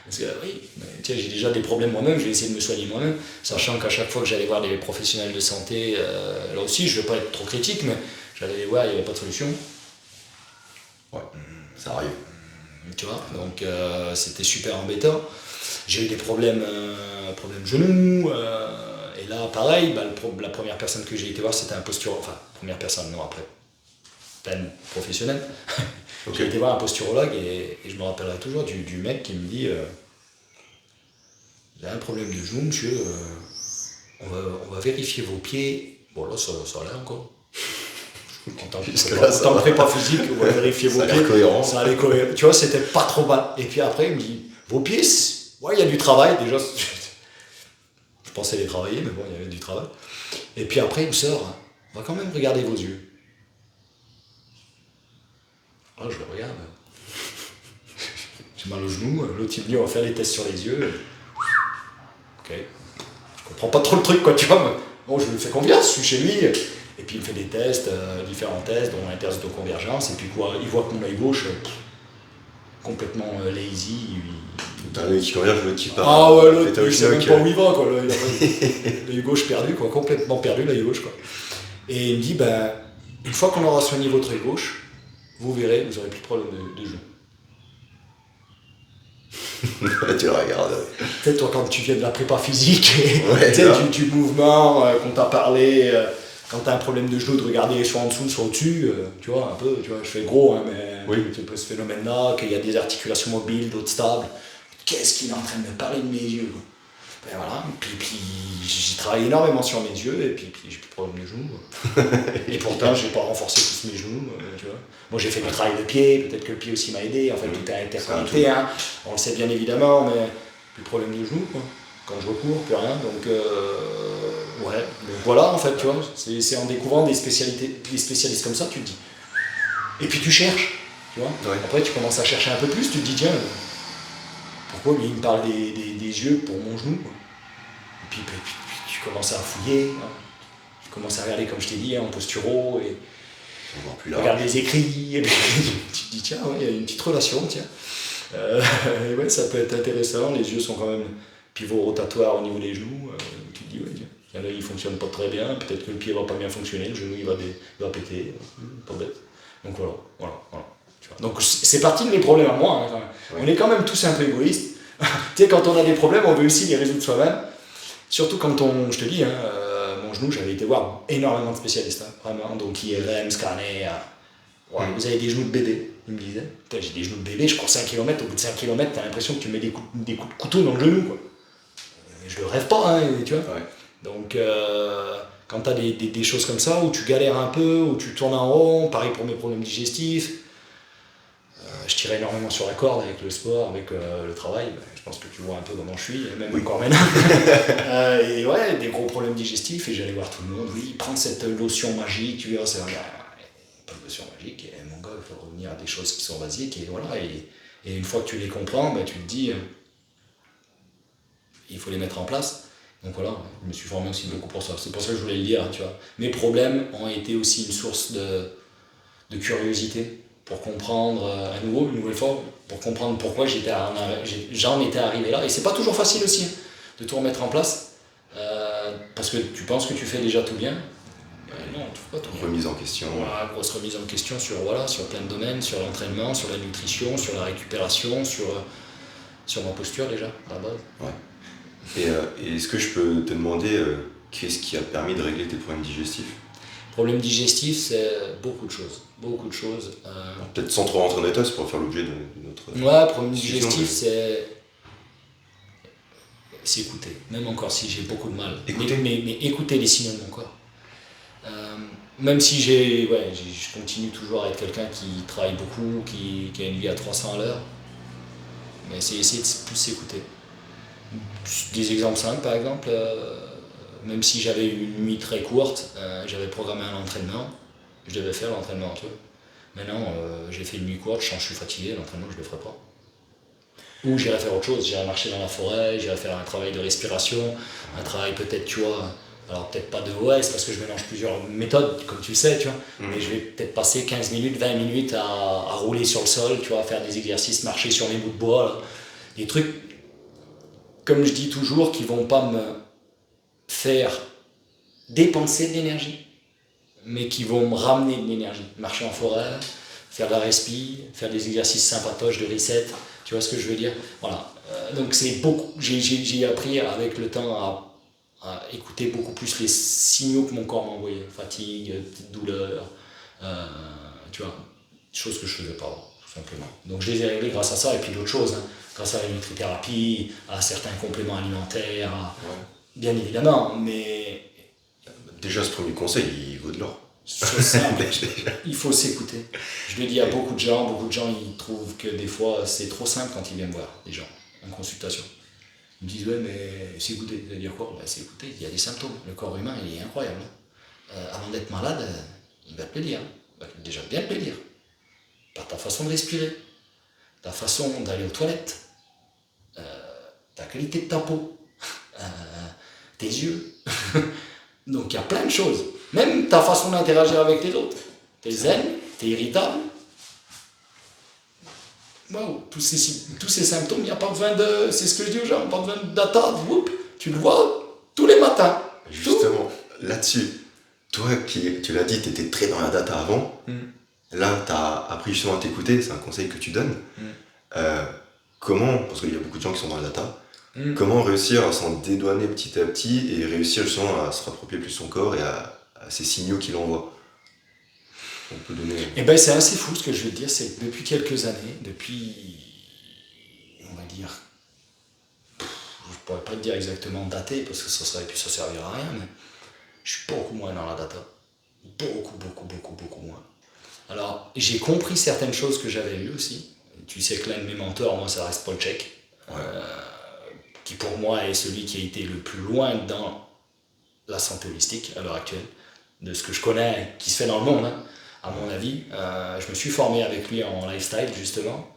Parce que oui, j'ai déjà des problèmes moi-même, je vais essayer de me soigner moi-même, sachant qu'à chaque fois que j'allais voir des professionnels de santé, là aussi je ne vais pas être trop critique, mais j'allais les voir, il n'y avait pas de solution. Ouais, ça arrive. Tu vois, donc c'était super embêtant. J'ai eu des problèmes genoux, et là pareil, la première personne que j'ai été voir c'était un posturologue, première personne, non après, pleine professionnelle. Okay. J'ai été voir un posturologue et je me rappellerai toujours du mec qui me dit j'ai un problème de genou, monsieur, on va vérifier vos pieds. Bon là ça allait encore. En tant que prépa physique, on va vérifier vos pieds. Ça allait cohérent. Tu vois, c'était pas trop mal. Et puis après il me dit vos pieds, il y a du travail déjà. Je pensais les travailler, mais bon, il y avait du travail. Et puis après il me sort, on va quand même regarder vos yeux. Ah, je le regarde. J'ai mal au genou, l'autre il me dit on va faire des tests sur les yeux. Ok. Je comprends pas trop le truc, quoi, tu vois. Mais bon, je lui fais confiance, je suis chez lui. Et puis il me fait des tests, différents tests, dont un test de convergence. Et puis quoi, il voit que mon œil gauche, complètement lazy. T'as un œil qui converge, l'autre qui part. Ah ouais, l'autre, il sait même pas où il va, quoi. L'œil gauche perdu, quoi, complètement perdu, l'œil gauche, quoi. Et il me dit, une fois qu'on aura soigné votre œil gauche, vous verrez, vous n'aurez plus de problème de genou. Tu le regardes. Peut-être toi quand tu viens de la prépa physique, ouais, du mouvement, qu'on t'a parlé, quand t'as un problème de genou, de regarder soit en dessous, soit au-dessus, tu vois, un peu, tu vois, je fais gros, mais oui. Tu peux ce phénomène-là, qu'il y a des articulations mobiles, d'autres stables. Qu'est-ce qu'il est en train de me parler de mes yeux, quoi. Ben voilà, puis j'ai travaillé énormément sur mes yeux, et puis j'ai plus de problème de genoux. Et pourtant, j'ai pas renforcé tous mes genoux, tu vois. Moi, j'ai fait du travail de pied, peut-être que le pied aussi m'a aidé, en fait, tout est interconnecté, on le sait bien évidemment, mais plus de problème de genoux, quoi. Quand je recours, plus rien, donc ouais. Donc voilà, en fait, tu vois, c'est en découvrant des spécialistes comme ça, tu te dis. Et puis tu cherches. tu vois. Ouais. Après, tu commences à chercher un peu plus, tu te dis, tiens, pourquoi lui, il me parle des yeux pour mon genou, quoi. Et puis, tu commences à fouiller, hein. Tu commences à regarder, comme je t'ai dit, hein, en posturo, et On va plus regarde large. les écrits, et puis tu te dis, tiens, ouais, il y a une petite relation, tiens. Et ouais, ça peut être intéressant, les yeux sont quand même pivot rotatoire au niveau des genoux, tu te dis, ouais, tiens, il y en a, il fonctionne pas très bien, peut-être que le pied va pas bien fonctionner, le genou il va péter, pas bête. Donc voilà. Tu vois. Donc c'est parti de mes problèmes à moi, hein, quand même. Ouais. On est quand même tous un peu égoïstes. Tu sais, quand on a des problèmes, on veut aussi les résoudre soi-même. Surtout quand je te dis, hein, mon genou, j'avais été voir énormément de spécialistes, hein, vraiment, donc IRM, scanner. Ouais, vous avez des genoux de bébé, il me disait. Putain, j'ai des genoux de bébé, je cours 5 km, au bout de 5 km, t'as l'impression que tu mets des coups de couteau dans le genou, quoi. Et je le rêve pas, hein, tu vois. Ouais. Donc, quand t'as des choses comme ça, où tu galères un peu, où tu tournes en rond, pareil pour mes problèmes digestifs, je tire énormément sur la corde avec le sport, avec le travail. Je pense que tu vois un peu comment je suis, même Oui. encore maintenant. Et ouais, des gros problèmes digestifs, et j'allais voir tout le monde. Oui, prends cette lotion magique, tu verras, c'est pas de lotion magique. Et mon gars, il faut revenir à des choses qui sont basiques. Et voilà. Et une fois que tu les comprends, tu te dis, il faut les mettre en place. Donc voilà, je me suis formé aussi beaucoup pour ça. C'est pour ça que je voulais le dire, tu vois. Mes problèmes ont été aussi une source de curiosité pour comprendre à nouveau, une nouvelle fois, pour comprendre pourquoi j'en étais arrivé là. Et c'est pas toujours facile aussi, hein, de tout remettre en place, parce que tu penses que tu fais déjà tout bien. Non, tu fais pas tout bien. Remise en question. Voilà, grosse remise en question sur plein de domaines, sur l'entraînement, sur la nutrition, sur la récupération, sur ma posture déjà, à la base. Ouais. Et est-ce que je peux te demander qu'est-ce qui a permis de régler tes problèmes digestifs? Problème digestif, c'est beaucoup de choses. Beaucoup de choses. Peut-être sans trop rentrer en détail, c'est pour faire l'objet de notre... Ouais, problème discussion, digestif, c'est écouter. Même encore si j'ai beaucoup de mal. Écouter. Mais écouter les signaux de mon corps. Même si je continue toujours à être quelqu'un qui travaille beaucoup, qui a une vie à 300 à l'heure. Mais c'est essayer de plus s'écouter. Des exemples simples, par exemple, même si j'avais une nuit très courte, j'avais programmé un entraînement, je devais faire l'entraînement, tu vois. Maintenant, j'ai fait une nuit courte, je suis fatigué, l'entraînement, je ne le ferai pas. Ou j'irai faire autre chose, j'irai marcher dans la forêt, j'irai faire un travail de respiration, un travail peut-être, tu vois, alors peut-être pas de OS, parce que je mélange plusieurs méthodes, comme tu le sais, tu vois, mais je vais peut-être passer 15 minutes, 20 minutes à rouler sur le sol, tu vois, à faire des exercices, marcher sur mes bouts de bois, là. Des trucs, comme je dis toujours, qui vont pas me faire dépenser de l'énergie, mais qui vont me ramener de l'énergie. Marcher en forêt, faire de la respi, faire des exercices sympatoches de reset, tu vois ce que je veux dire? Voilà. Donc c'est beaucoup. J'ai appris avec le temps à écouter beaucoup plus les signaux que mon corps m'envoyait. Fatigue, petite douleur, tu vois, choses que je faisais pas avant, tout simplement. Donc je les ai réglées grâce à ça, et puis d'autres choses, hein, grâce à la nutrithérapie, à certains compléments alimentaires, Ouais. bien évidemment, mais Déjà, ce premier conseil, il vaut de l'or. chose simple, il faut s'écouter. Je le dis à beaucoup de gens ils trouvent que des fois c'est trop simple quand ils viennent voir des gens en consultation. Ils me disent ouais mais s'écouter, ça veut dire quoi? C'est écouter, il y a des symptômes, le corps humain il est incroyable. Avant d'être malade, il va te le dire, il va déjà bien te le dire. Par ta façon de respirer, ta façon d'aller aux toilettes, ta qualité de ta peau, tes yeux. Donc il y a plein de choses. Même ta façon d'interagir avec les autres. T'es zen, t'es irritable. Wow, tous ces symptômes, il n'y a pas besoin de... C'est ce que je dis aux gens, pas besoin de data. Whoop, tu le vois tous les matins. Justement, là-dessus, toi qui, tu l'as dit, tu étais très dans la data avant. Là, tu as appris justement à t'écouter, c'est un conseil que tu donnes. Comment, parce qu'il y a beaucoup de gens qui sont dans la data, comment réussir à s'en dédouaner petit à petit et réussir justement à se rapproprier plus son corps et à ces signaux qu'il envoie? On peut donner... Eh ben c'est assez fou ce que je veux te dire, c'est que depuis quelques années, on va dire, je pourrais pas te dire exactement daté parce que ça servira à rien, mais je suis beaucoup moins dans la data. Beaucoup moins. Alors, j'ai compris certaines choses que j'avais lues aussi. Tu sais que l'un de mes mentors, moi, ça reste Paul Chek, qui pour moi est celui qui a été le plus loin dans la santé holistique à l'heure actuelle, de ce que je connais, qui se fait dans le monde, hein. à mon avis. Je me suis formé avec lui en lifestyle, justement,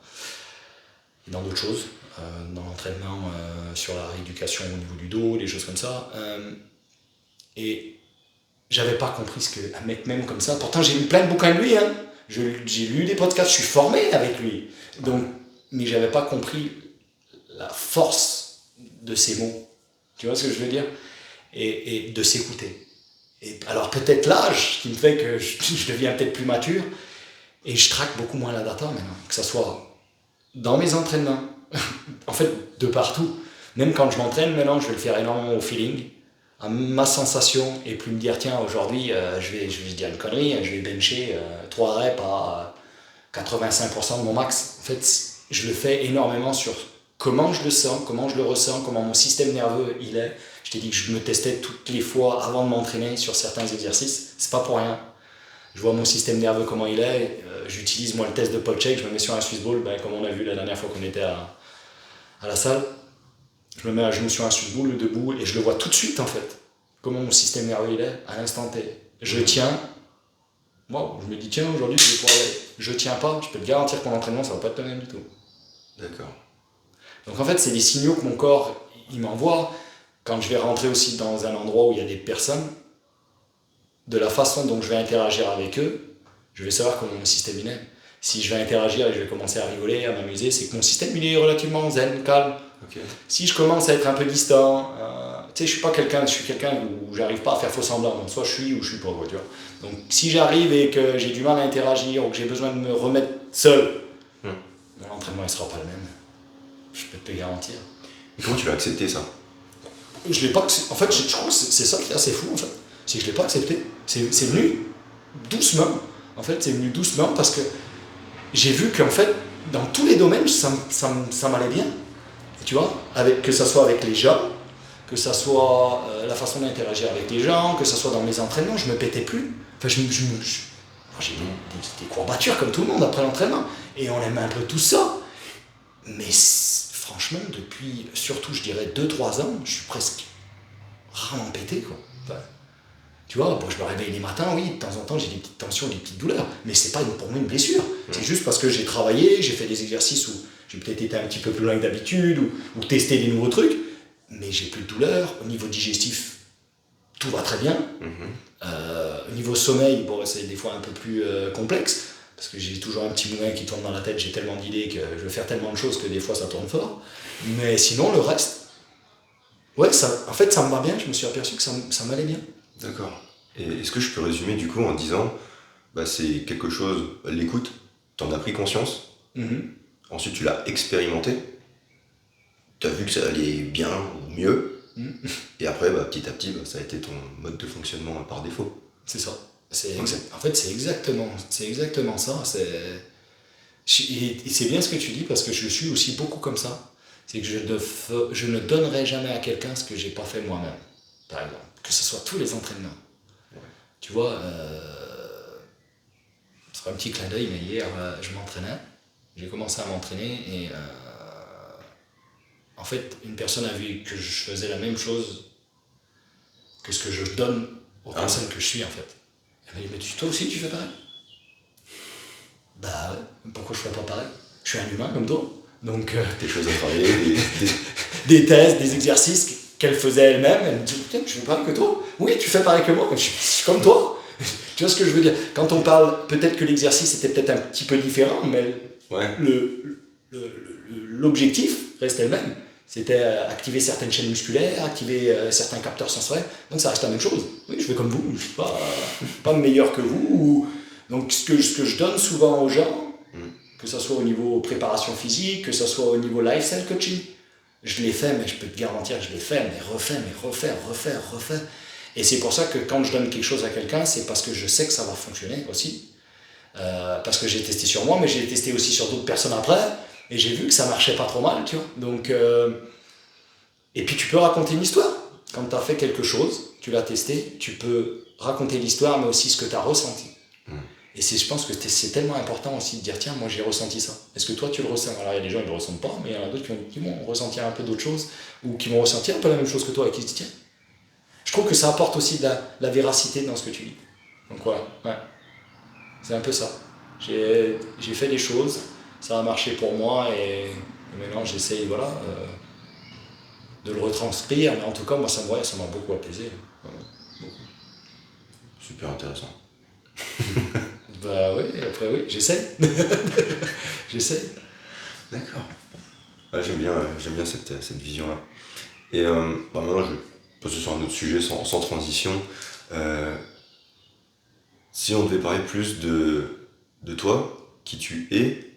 et dans d'autres choses, dans l'entraînement, sur la rééducation au niveau du dos, des choses comme ça. Et j'avais pas compris ce qu'un mec même comme ça. Pourtant, j'ai lu plein de bouquins de lui, hein. J'ai lu des podcasts, je suis formé avec lui. Donc, mais j'avais pas compris la force de ces mots. Tu vois ce que je veux dire? Et de s'écouter. Et alors peut-être l'âge qui me fait que je deviens peut-être plus mature et je traque beaucoup moins la data maintenant, que ce soit dans mes entraînements, en fait de partout. Même quand je m'entraîne maintenant, je vais le faire énormément au feeling, à ma sensation, et plus me dire tiens aujourd'hui je vais dire une connerie, je vais bencher 3 reps à 85% de mon max. En fait je le fais énormément sur comment je le sens, comment je le ressens, comment mon système nerveux il est. Je t'ai dit que je me testais toutes les fois avant de m'entraîner sur certains exercices, c'est pas pour rien. Je vois mon système nerveux comment il est, j'utilise moi le test de Podcheck, je me mets sur un Swiss Ball, comme on a vu la dernière fois qu'on était à la salle. Je me mets à genoux sur un Swiss Ball, debout, et je le vois tout de suite en fait, comment mon système nerveux il est, à l'instant T. Je tiens, moi je me dis tiens aujourd'hui je vais pouvoir y aller. Je tiens pas, je peux te garantir que mon entraînement ça va pas être le même du tout. D'accord. Donc en fait c'est des signaux que mon corps il m'envoie. Quand je vais rentrer aussi dans un endroit où il y a des personnes, de la façon dont je vais interagir avec eux, je vais savoir comment mon système il est. Si je vais interagir et je vais commencer à rigoler, à m'amuser, c'est que mon système il est relativement zen, calme. Okay. Si je commence à être un peu distant, tu sais, je suis quelqu'un où j'arrive pas à faire faux semblant, donc soit je suis ou je suis pas, tu vois. Donc si j'arrive et que j'ai du mal à interagir ou que j'ai besoin de me remettre seul, mon entraînement il sera pas le même. Je peux te le garantir. Et comment tu vas accepter ça? Je l'ai pas. En fait, je trouve que c'est ça qui est assez fou, en fait. C'est que je l'ai pas accepté. C'est venu doucement. En fait, c'est venu doucement parce que j'ai vu qu'en fait, dans tous les domaines, ça m'allait bien. Tu vois, que ça soit avec les gens, que ça soit la façon d'interagir avec les gens, que ça soit dans mes entraînements, je me pétais plus. Enfin, j'ai des courbatures comme tout le monde après l'entraînement. Et on aime un peu tout ça. Mais franchement, depuis, surtout, je dirais 2-3 ans, je suis presque rarement pété, quoi. Enfin, tu vois, bon, je me réveille les matins, oui, de temps en temps, j'ai des petites tensions, des petites douleurs, mais c'est pas pour moi une blessure. C'est juste parce que j'ai travaillé, j'ai fait des exercices où j'ai peut-être été un petit peu plus loin que d'habitude, ou testé des nouveaux trucs, mais j'ai plus de douleurs. Au niveau digestif, tout va très bien. Au niveau sommeil, bon, c'est des fois un peu plus complexe, parce que j'ai toujours un petit moulin qui tourne dans la tête, j'ai tellement d'idées que je veux faire tellement de choses que des fois ça tourne fort. Mais sinon, le reste, ouais, en fait, ça me va bien, je me suis aperçu que ça m'allait bien. D'accord. Et est-ce que je peux résumer du coup en disant, c'est quelque chose, l'écoute, t'en as pris conscience, ensuite tu l'as expérimenté, t'as vu que ça allait bien ou mieux, et après, petit à petit, ça a été ton mode de fonctionnement par défaut. C'est ça. En fait, c'est exactement ça. Et c'est bien ce que tu dis parce que je suis aussi beaucoup comme ça. C'est que je ne donnerai jamais à quelqu'un ce que j'ai pas fait moi-même, par exemple. Que ce soit tous les entraînements. Ouais. Tu vois, c'est un petit clin d'œil, mais hier, je m'entraînais. J'ai commencé à m'entraîner et en fait, une personne a vu que je faisais la même chose que ce que je donne aux personnes que je suis, en fait. Elle m'a dit, mais toi aussi, tu fais pareil? Bah ouais, pourquoi je ferais pas pareil? Je suis un humain comme toi. Donc, des choses à travailler, des tests, des exercices qu'elle faisait elle-même. Elle me dit, putain, tu fais pareil que toi? Oui, tu fais pareil que moi, je suis comme toi. Tu vois ce que je veux dire? Quand on parle, peut-être que l'exercice était peut-être un petit peu différent, mais ouais. L'objectif reste le même. C'était activer certaines chaînes musculaires, activer certains capteurs sensoriels. Donc ça reste la même chose. Oui, je fais comme vous, je ne suis pas meilleur que vous. Donc ce que je donne souvent aux gens, que ce soit au niveau préparation physique, que ce soit au niveau lifestyle coaching, je l'ai fait, mais je peux te garantir que je l'ai fait, mais refaire. Et c'est pour ça que quand je donne quelque chose à quelqu'un, c'est parce que je sais que ça va fonctionner aussi. Parce que j'ai testé sur moi, mais j'ai testé aussi sur d'autres personnes après. Et j'ai vu que ça marchait pas trop mal, tu vois. Donc, et puis tu peux raconter une histoire. Quand tu as fait quelque chose, tu l'as testé, tu peux raconter l'histoire, mais aussi ce que tu as ressenti. Et je pense que c'est tellement important aussi de dire, tiens, moi j'ai ressenti ça. Est-ce que toi tu le ressens? Alors il y a des gens qui ne le ressentent pas, mais il y en a d'autres qui vont ressentir un peu d'autres choses, ou qui vont ressentir un peu la même chose que toi et qui se disent, tiens. Je trouve que ça apporte aussi de la véracité dans ce que tu dis. Donc voilà, ouais. C'est un peu ça. J'ai fait des choses, ça a marché pour moi et maintenant j'essaye de le retranscrire, mais en tout cas moi ça m'a beaucoup apaisé. Beaucoup. Super intéressant. Bah oui, après oui, j'essaie. J'essaie. D'accord. Ouais, j'aime bien cette vision-là. Et maintenant, je vais passer sur un autre sujet sans transition. Euh, si on devait parler plus de toi, qui tu es,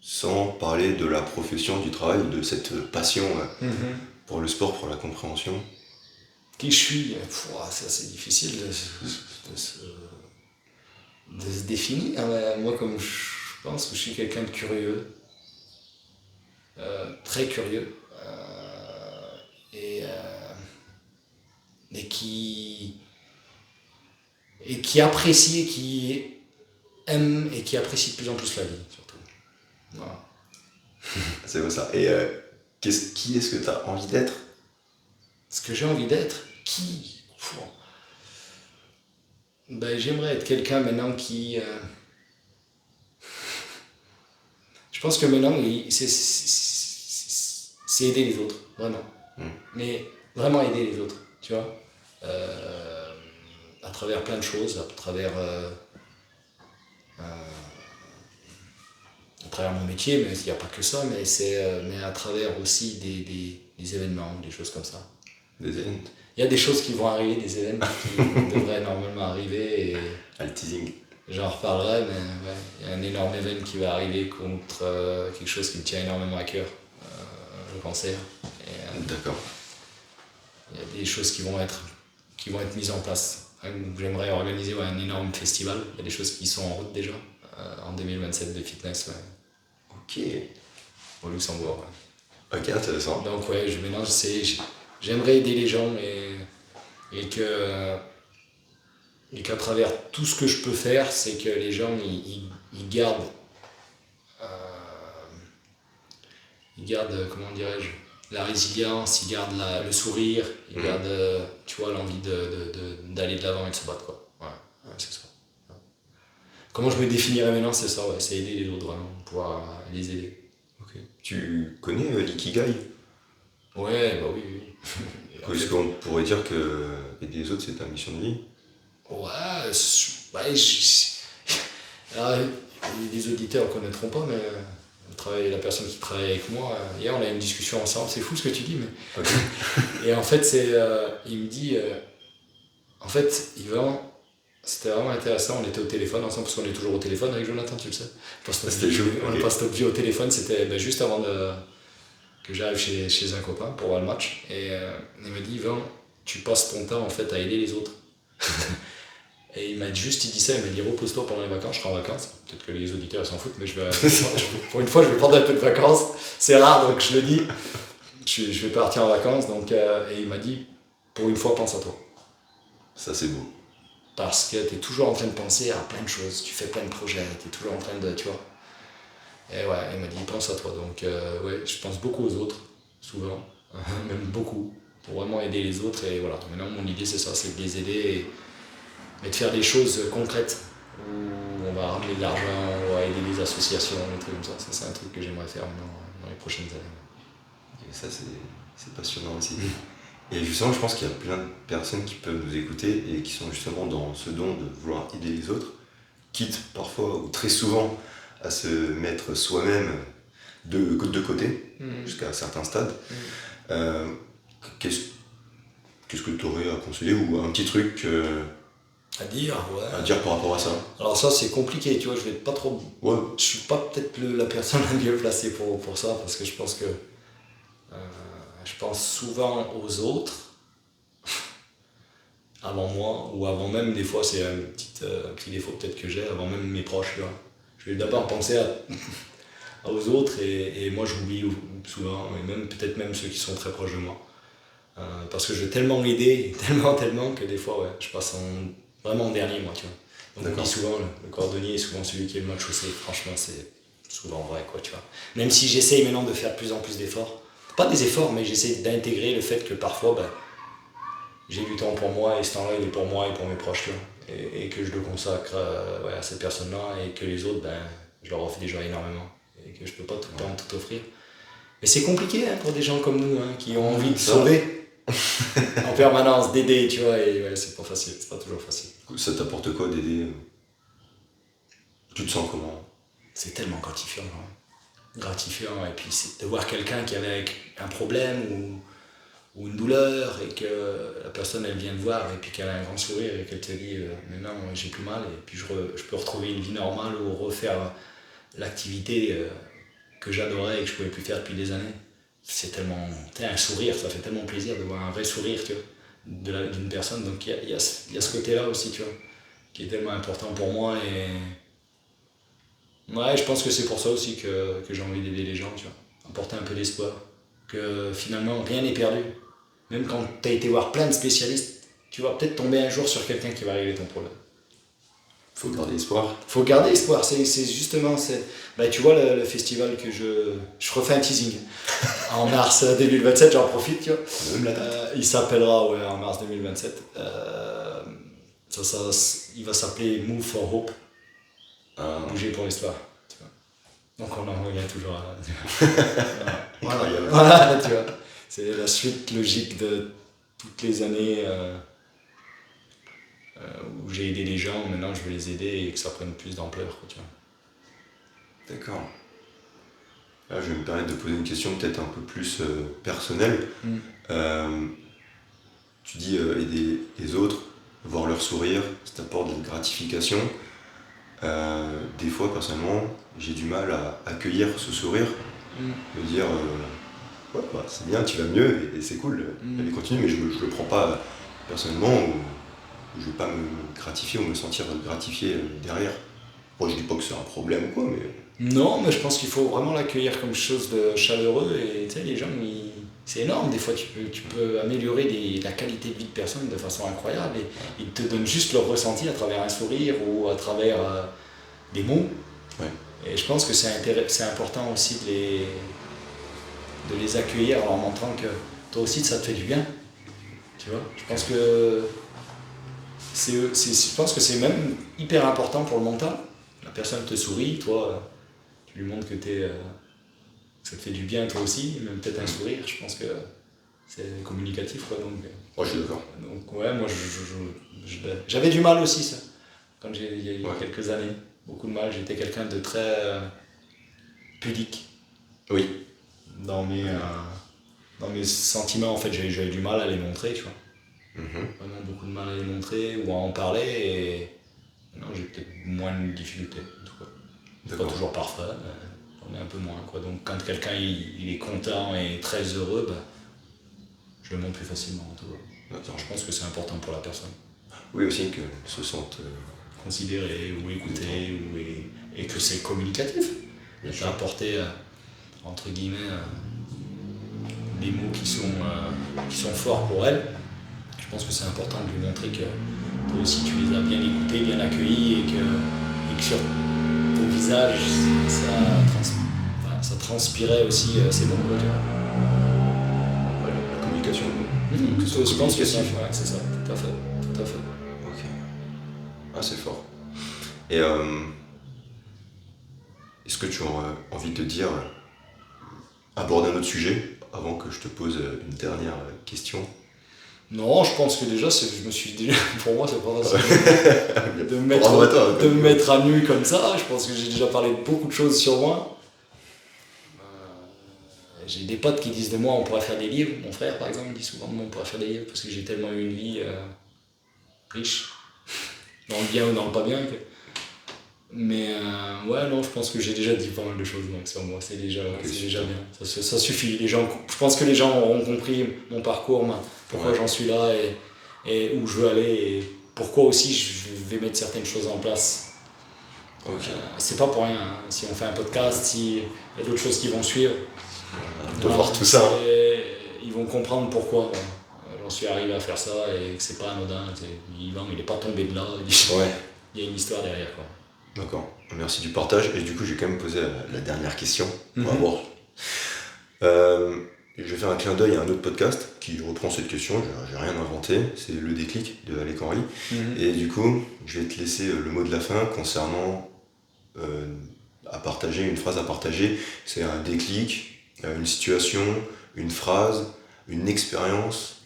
sans parler de la profession, du travail, de cette passion pour le sport, pour la compréhension. Qui je suis, c'est assez difficile de se définir. Moi, comme je pense que je suis quelqu'un de curieux, très curieux, et, qui apprécie, et qui aime et qui apprécie de plus en plus la vie, surtout. Voilà. C'est ça. Et qui est-ce que tu as envie d'être? Ce que j'ai envie d'être, j'aimerais être quelqu'un maintenant qui... Je pense que maintenant, c'est aider les autres, vraiment. Mais vraiment aider les autres, tu vois. À travers plein de choses, à travers mon métier, mais il n'y a pas que ça, mais à travers aussi des événements, des choses comme ça. Des événements. Il y a des choses qui vont arriver, des événements qui devraient normalement arriver. Le teasing. J'en reparlerai, mais ouais, il y a un énorme événement qui va arriver contre quelque chose qui me tient énormément à cœur, le cancer. D'accord. Il y a des choses qui vont être mises en place. J'aimerais organiser un énorme festival. Il y a des choses qui sont en route déjà, en 2027 de fitness. Ouais. Ok. Au Luxembourg. Ouais. Ok, intéressant. Donc ouais, j'aimerais aider les gens et qu'à travers tout ce que je peux faire, c'est que les gens ils gardent, comment dirais-je, la résilience, ils gardent le sourire, ils gardent, tu vois, l'envie d'aller de l'avant et de se battre, quoi. Ouais, c'est ça. Ouais. Comment je me définirais maintenant, c'est ça, ouais, c'est aider les autres vraiment, pouvoir les aider. Ok. Tu connais l'ikigai? Ouais, bah oui. Est-ce qu'on pourrait dire que aider les autres, c'est ta mission de vie? Ouais, alors, les auditeurs ne connaîtront pas, mais la personne qui travaille avec moi, hier on a eu une discussion ensemble, c'est fou ce que tu dis, mais... Okay. Et en fait, il me dit, en fait, Yvan, c'était vraiment intéressant, on était au téléphone ensemble, parce qu'on est toujours au téléphone avec Jonathan, tu le sais. On passe notre vie au téléphone, c'était juste avant que j'arrive chez un copain pour voir le match, et il me dit, Yvan, tu passes ton temps en fait à aider les autres. Et il m'a dit ça, il m'a dit repose-toi pendant les vacances, je serai en vacances. Peut-être que les auditeurs s'en foutent, mais pour une fois je vais prendre un peu de vacances. C'est rare donc je le dis. Je vais partir en vacances et il m'a dit pour une fois pense à toi. Ça c'est beau. Parce que tu es toujours en train de penser à plein de choses, tu fais plein de projets, tu es toujours en train de, tu vois. Et ouais, il m'a dit pense à toi. Donc ouais, je pense beaucoup aux autres, souvent, même beaucoup, pour vraiment aider les autres. Et voilà, maintenant mon idée c'est ça, c'est de les aider mais de faire des choses concrètes où on va ramener de l'argent, on va aider des associations, des trucs comme ça. Ça, c'est un truc que j'aimerais faire dans les prochaines années. Et ça, c'est passionnant aussi. Et justement, je pense qu'il y a plein de personnes qui peuvent nous écouter et qui sont justement dans ce don de vouloir aider les autres, quitte parfois ou très souvent à se mettre soi-même de côté, jusqu'à un certain stade. Qu'est-ce que tu aurais à conseiller ou un petit truc à dire par rapport à ça? Alors ça c'est compliqué, tu vois, je vais pas trop... Ouais. Je suis pas peut-être la personne la mieux placée pour ça, parce que je pense que je pense souvent aux autres, avant moi, ou avant même, des fois c'est un petit défaut peut-être que j'ai, avant même mes proches, tu vois. Je vais d'abord penser aux autres et moi j'oublie souvent, et peut-être même ceux qui sont très proches de moi. Parce que je vais tellement aider, tellement que des fois, ouais, je passe vraiment en dernier, moi, tu vois. Donc on dit souvent, le cordonnier est souvent celui qui est le mal chaussé. Franchement, c'est souvent vrai, quoi, tu vois. Même si j'essaye maintenant de faire de plus en plus d'efforts. Pas des efforts, mais j'essaie d'intégrer le fait que parfois, j'ai du temps pour moi, et ce temps-là, il est pour moi et pour mes proches, tu vois. et que je le consacre à cette personne-là et que les autres, je leur offre déjà énormément et que je peux pas tout le temps tout offrir. Mais c'est compliqué pour des gens comme nous qui ont envie de sauver en permanence, d'aider, tu vois, et c'est pas facile, c'est pas toujours facile. Ça t'apporte quoi d'aider? Tu te sens comment? C'est tellement gratifiant. Et puis c'est de voir quelqu'un qui avait un problème ou une douleur et que la personne elle vient te voir et puis qu'elle a un grand sourire et qu'elle te dit maintenant j'ai plus mal et puis je peux retrouver une vie normale ou refaire l'activité que j'adorais et que je pouvais plus faire depuis des années. C'est tellement... un sourire, ça fait tellement plaisir de voir un vrai sourire, tu vois, d'une personne. Donc il y a ce côté-là aussi, tu vois, qui est tellement important pour moi et... Ouais, je pense que c'est pour ça aussi que j'ai envie d'aider les gens, tu vois, apporter un peu d'espoir, que finalement rien n'est perdu. Même quand tu as été voir plein de spécialistes, tu vas peut-être tomber un jour sur quelqu'un qui va régler ton problème. Faut garder espoir. Faut garder espoir, c'est justement... tu vois le festival que je refais un teasing. En mars 2027, j'en profite, tu vois. Même la date. Il s'appellera en mars 2027. Il va s'appeler Move for Hope. Bouger pour l'histoire. Tu vois. Donc on en revient toujours à... voilà, tu vois. C'est la suite logique de toutes les années où j'ai aidé les gens. Maintenant, je veux les aider et que ça prenne plus d'ampleur, tu vois. D'accord. Là, je vais me permettre de poser une question peut-être un peu plus personnelle. Tu dis aider les autres, voir leur sourire, ça t'apporte de la gratification. Des fois, personnellement, j'ai du mal à accueillir ce sourire, me dire c'est bien, tu vas mieux et c'est cool, allez continue, mais je le prends pas personnellement, ou je vais pas me gratifier ou me sentir gratifié derrière. Moi, je dis pas que c'est un problème ou quoi, mais... Non, mais je pense qu'il faut vraiment l'accueillir comme chose de chaleureux et tu sais, les gens, c'est énorme, des fois tu peux améliorer la qualité de vie de personnes de façon incroyable et ils te donnent juste leur ressenti à travers un sourire ou à travers des mots. Ouais. Et je pense que c'est important aussi de les accueillir en leur montrant que toi aussi ça te fait du bien. Tu vois, je pense que c'est même hyper important pour le mental. La personne te sourit, toi tu lui montres que ça te fait du bien toi aussi, même peut-être un sourire, je pense que c'est communicatif quoi, donc... Ouais, je suis d'accord. Donc ouais, moi j'avais du mal aussi ça, quand il y a eu quelques années, beaucoup de mal, j'étais quelqu'un de très pudique. Oui. Dans mes sentiments en fait, j'avais du mal à les montrer, tu vois. Vraiment beaucoup de mal à les montrer ou à en parler et non, j'ai peut-être moins de difficultés en tout cas. C'est pas toujours parfait, mais on est un peu moins quoi. Donc quand quelqu'un il est content et très heureux, je le montre plus facilement en tout cas. Je pense que c'est important pour la personne. Oui aussi qu'elle se sente considérée ou écoutée et que c'est communicatif. J'ai apporté entre guillemets des mots qui sont forts pour elle. Je pense que c'est important de lui montrer que toi aussi tu les as bien écoutés, bien accueillis et que sur ton visage ça transpirait aussi ces mots. La communication. Je pense que c'est ça, tout à fait. Ok. Ah, c'est fort. Et est-ce que tu as envie de dire, aborder un autre sujet avant que je te pose une dernière question? Non, je pense que déjà, pour moi, c'est pas facile de me mettre à nu comme ça. Je pense que j'ai déjà parlé de beaucoup de choses sur moi. J'ai des potes qui disent de moi, on pourrait faire des livres. Mon frère, par exemple, dit souvent de moi, on pourrait faire des livres parce que j'ai tellement eu une vie riche, dans le bien ou dans le pas bien. Mais non, je pense que j'ai déjà dit pas mal de choses donc, sur moi, c'est déjà bien, ça suffit. Je pense que les gens auront compris mon parcours, pourquoi j'en suis là et où je veux aller et pourquoi aussi je vais mettre certaines choses en place. C'est pas pour rien, si on fait un podcast, s'il y a d'autres choses qui vont suivre, de voir tout ça. Ils vont comprendre pourquoi j'en suis arrivé à faire ça et que c'est pas anodin. Yvan, il est pas tombé de là, il y a une histoire derrière quoi. D'accord, merci du partage. Et du coup, j'ai quand même posé la dernière question. On va voir. je vais faire un clin d'œil à un autre podcast qui reprend cette question, j'ai rien inventé, c'est Le Déclic de Alec Henry. Et du coup, je vais te laisser le mot de la fin concernant à partager, une phrase à partager. C'est un déclic, une situation, une phrase, une expérience,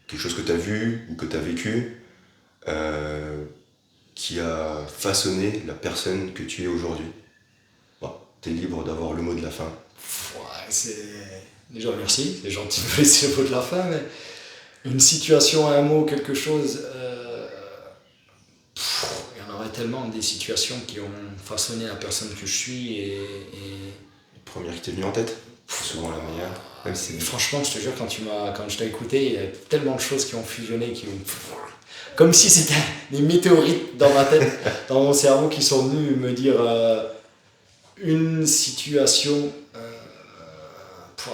quelque chose que tu as vu ou que tu as vécu, qui a façonné la personne que tu es aujourd'hui. Bon, tu es libre d'avoir le mot de la fin. Ouais, déjà merci, c'est gentil de me laisser le mot de la fin, mais une situation, un mot, quelque chose, il y en aurait tellement des situations qui ont façonné la personne que je suis et... La première qui t'est venue en tête, souvent la meilleure. Même si... Franchement, je te jure, quand je t'ai écouté, il y a tellement de choses qui ont fusionné, comme si c'était des météorites dans ma tête, dans mon cerveau, qui sont venus me dire une situation.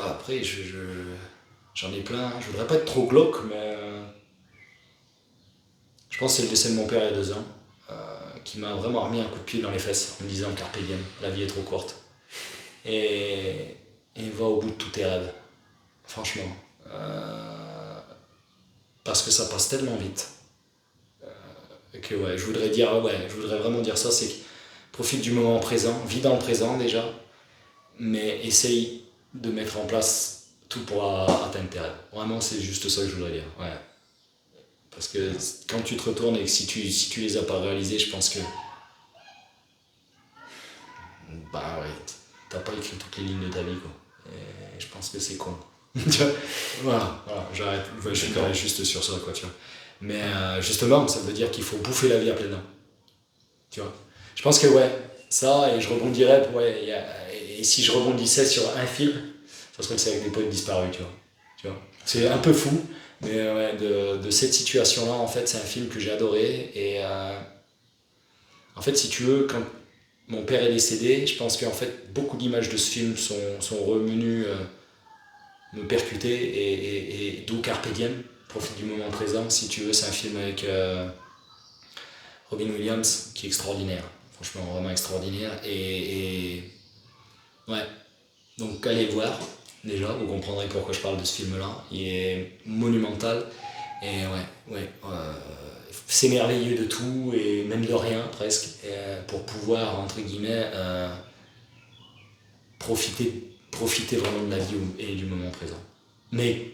Après, j'en ai plein. Je voudrais pas être trop glauque, mais je pense que c'est le décès de mon père il y a 2 ans, qui m'a vraiment remis un coup de pied dans les fesses en me disant carpe diem, la vie est trop courte. Et va au bout de tous tes rêves. Franchement. Parce que ça passe tellement vite. Que ouais, je voudrais vraiment dire ça, c'est que profite du moment présent, vis dans le présent déjà, mais essaye de mettre en place tout pour atteindre tes rêves. Vraiment, c'est juste ça que je voudrais dire. Ouais. Parce que quand tu te retournes et que si tu les as pas réalisés, je pense que bah ouais, t'as pas écrit toutes les lignes de ta vie, quoi. Et je pense que c'est con. voilà, j'arrête. Ouais, je suis juste sur ça, quoi, tu vois. Mais justement, ça veut dire qu'il faut bouffer la vie à pleines dents. Tu vois. Je pense que ouais, ça, et je rebondirais, et si je rebondissais sur un film, ça serait que c'est avec des potes disparus, tu vois. C'est un peu fou, mais ouais, de cette situation-là, en fait, c'est un film que j'ai adoré, et en fait, si tu veux, quand mon père est décédé, je pense qu'en fait, beaucoup d'images de ce film sont revenues me percuter, et d'où Carpe Diem, profite du moment présent. Si tu veux, c'est un film avec Robin Williams qui est extraordinaire, franchement vraiment extraordinaire, et ouais, donc allez voir, déjà, vous comprendrez pourquoi je parle de ce film-là, il est monumental, et c'est merveilleux de tout, et même de rien presque, pour pouvoir, entre guillemets, profiter vraiment de la vie et du moment présent. Mais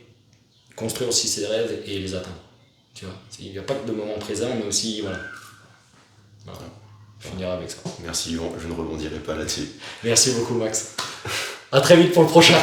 construire aussi ses rêves et les atteindre. Tu vois, il n'y a pas que de moment présent, mais aussi, voilà. Je finirai avec ça. Merci Yvan, je ne rebondirai pas là-dessus. Merci beaucoup Max. À très vite pour le prochain.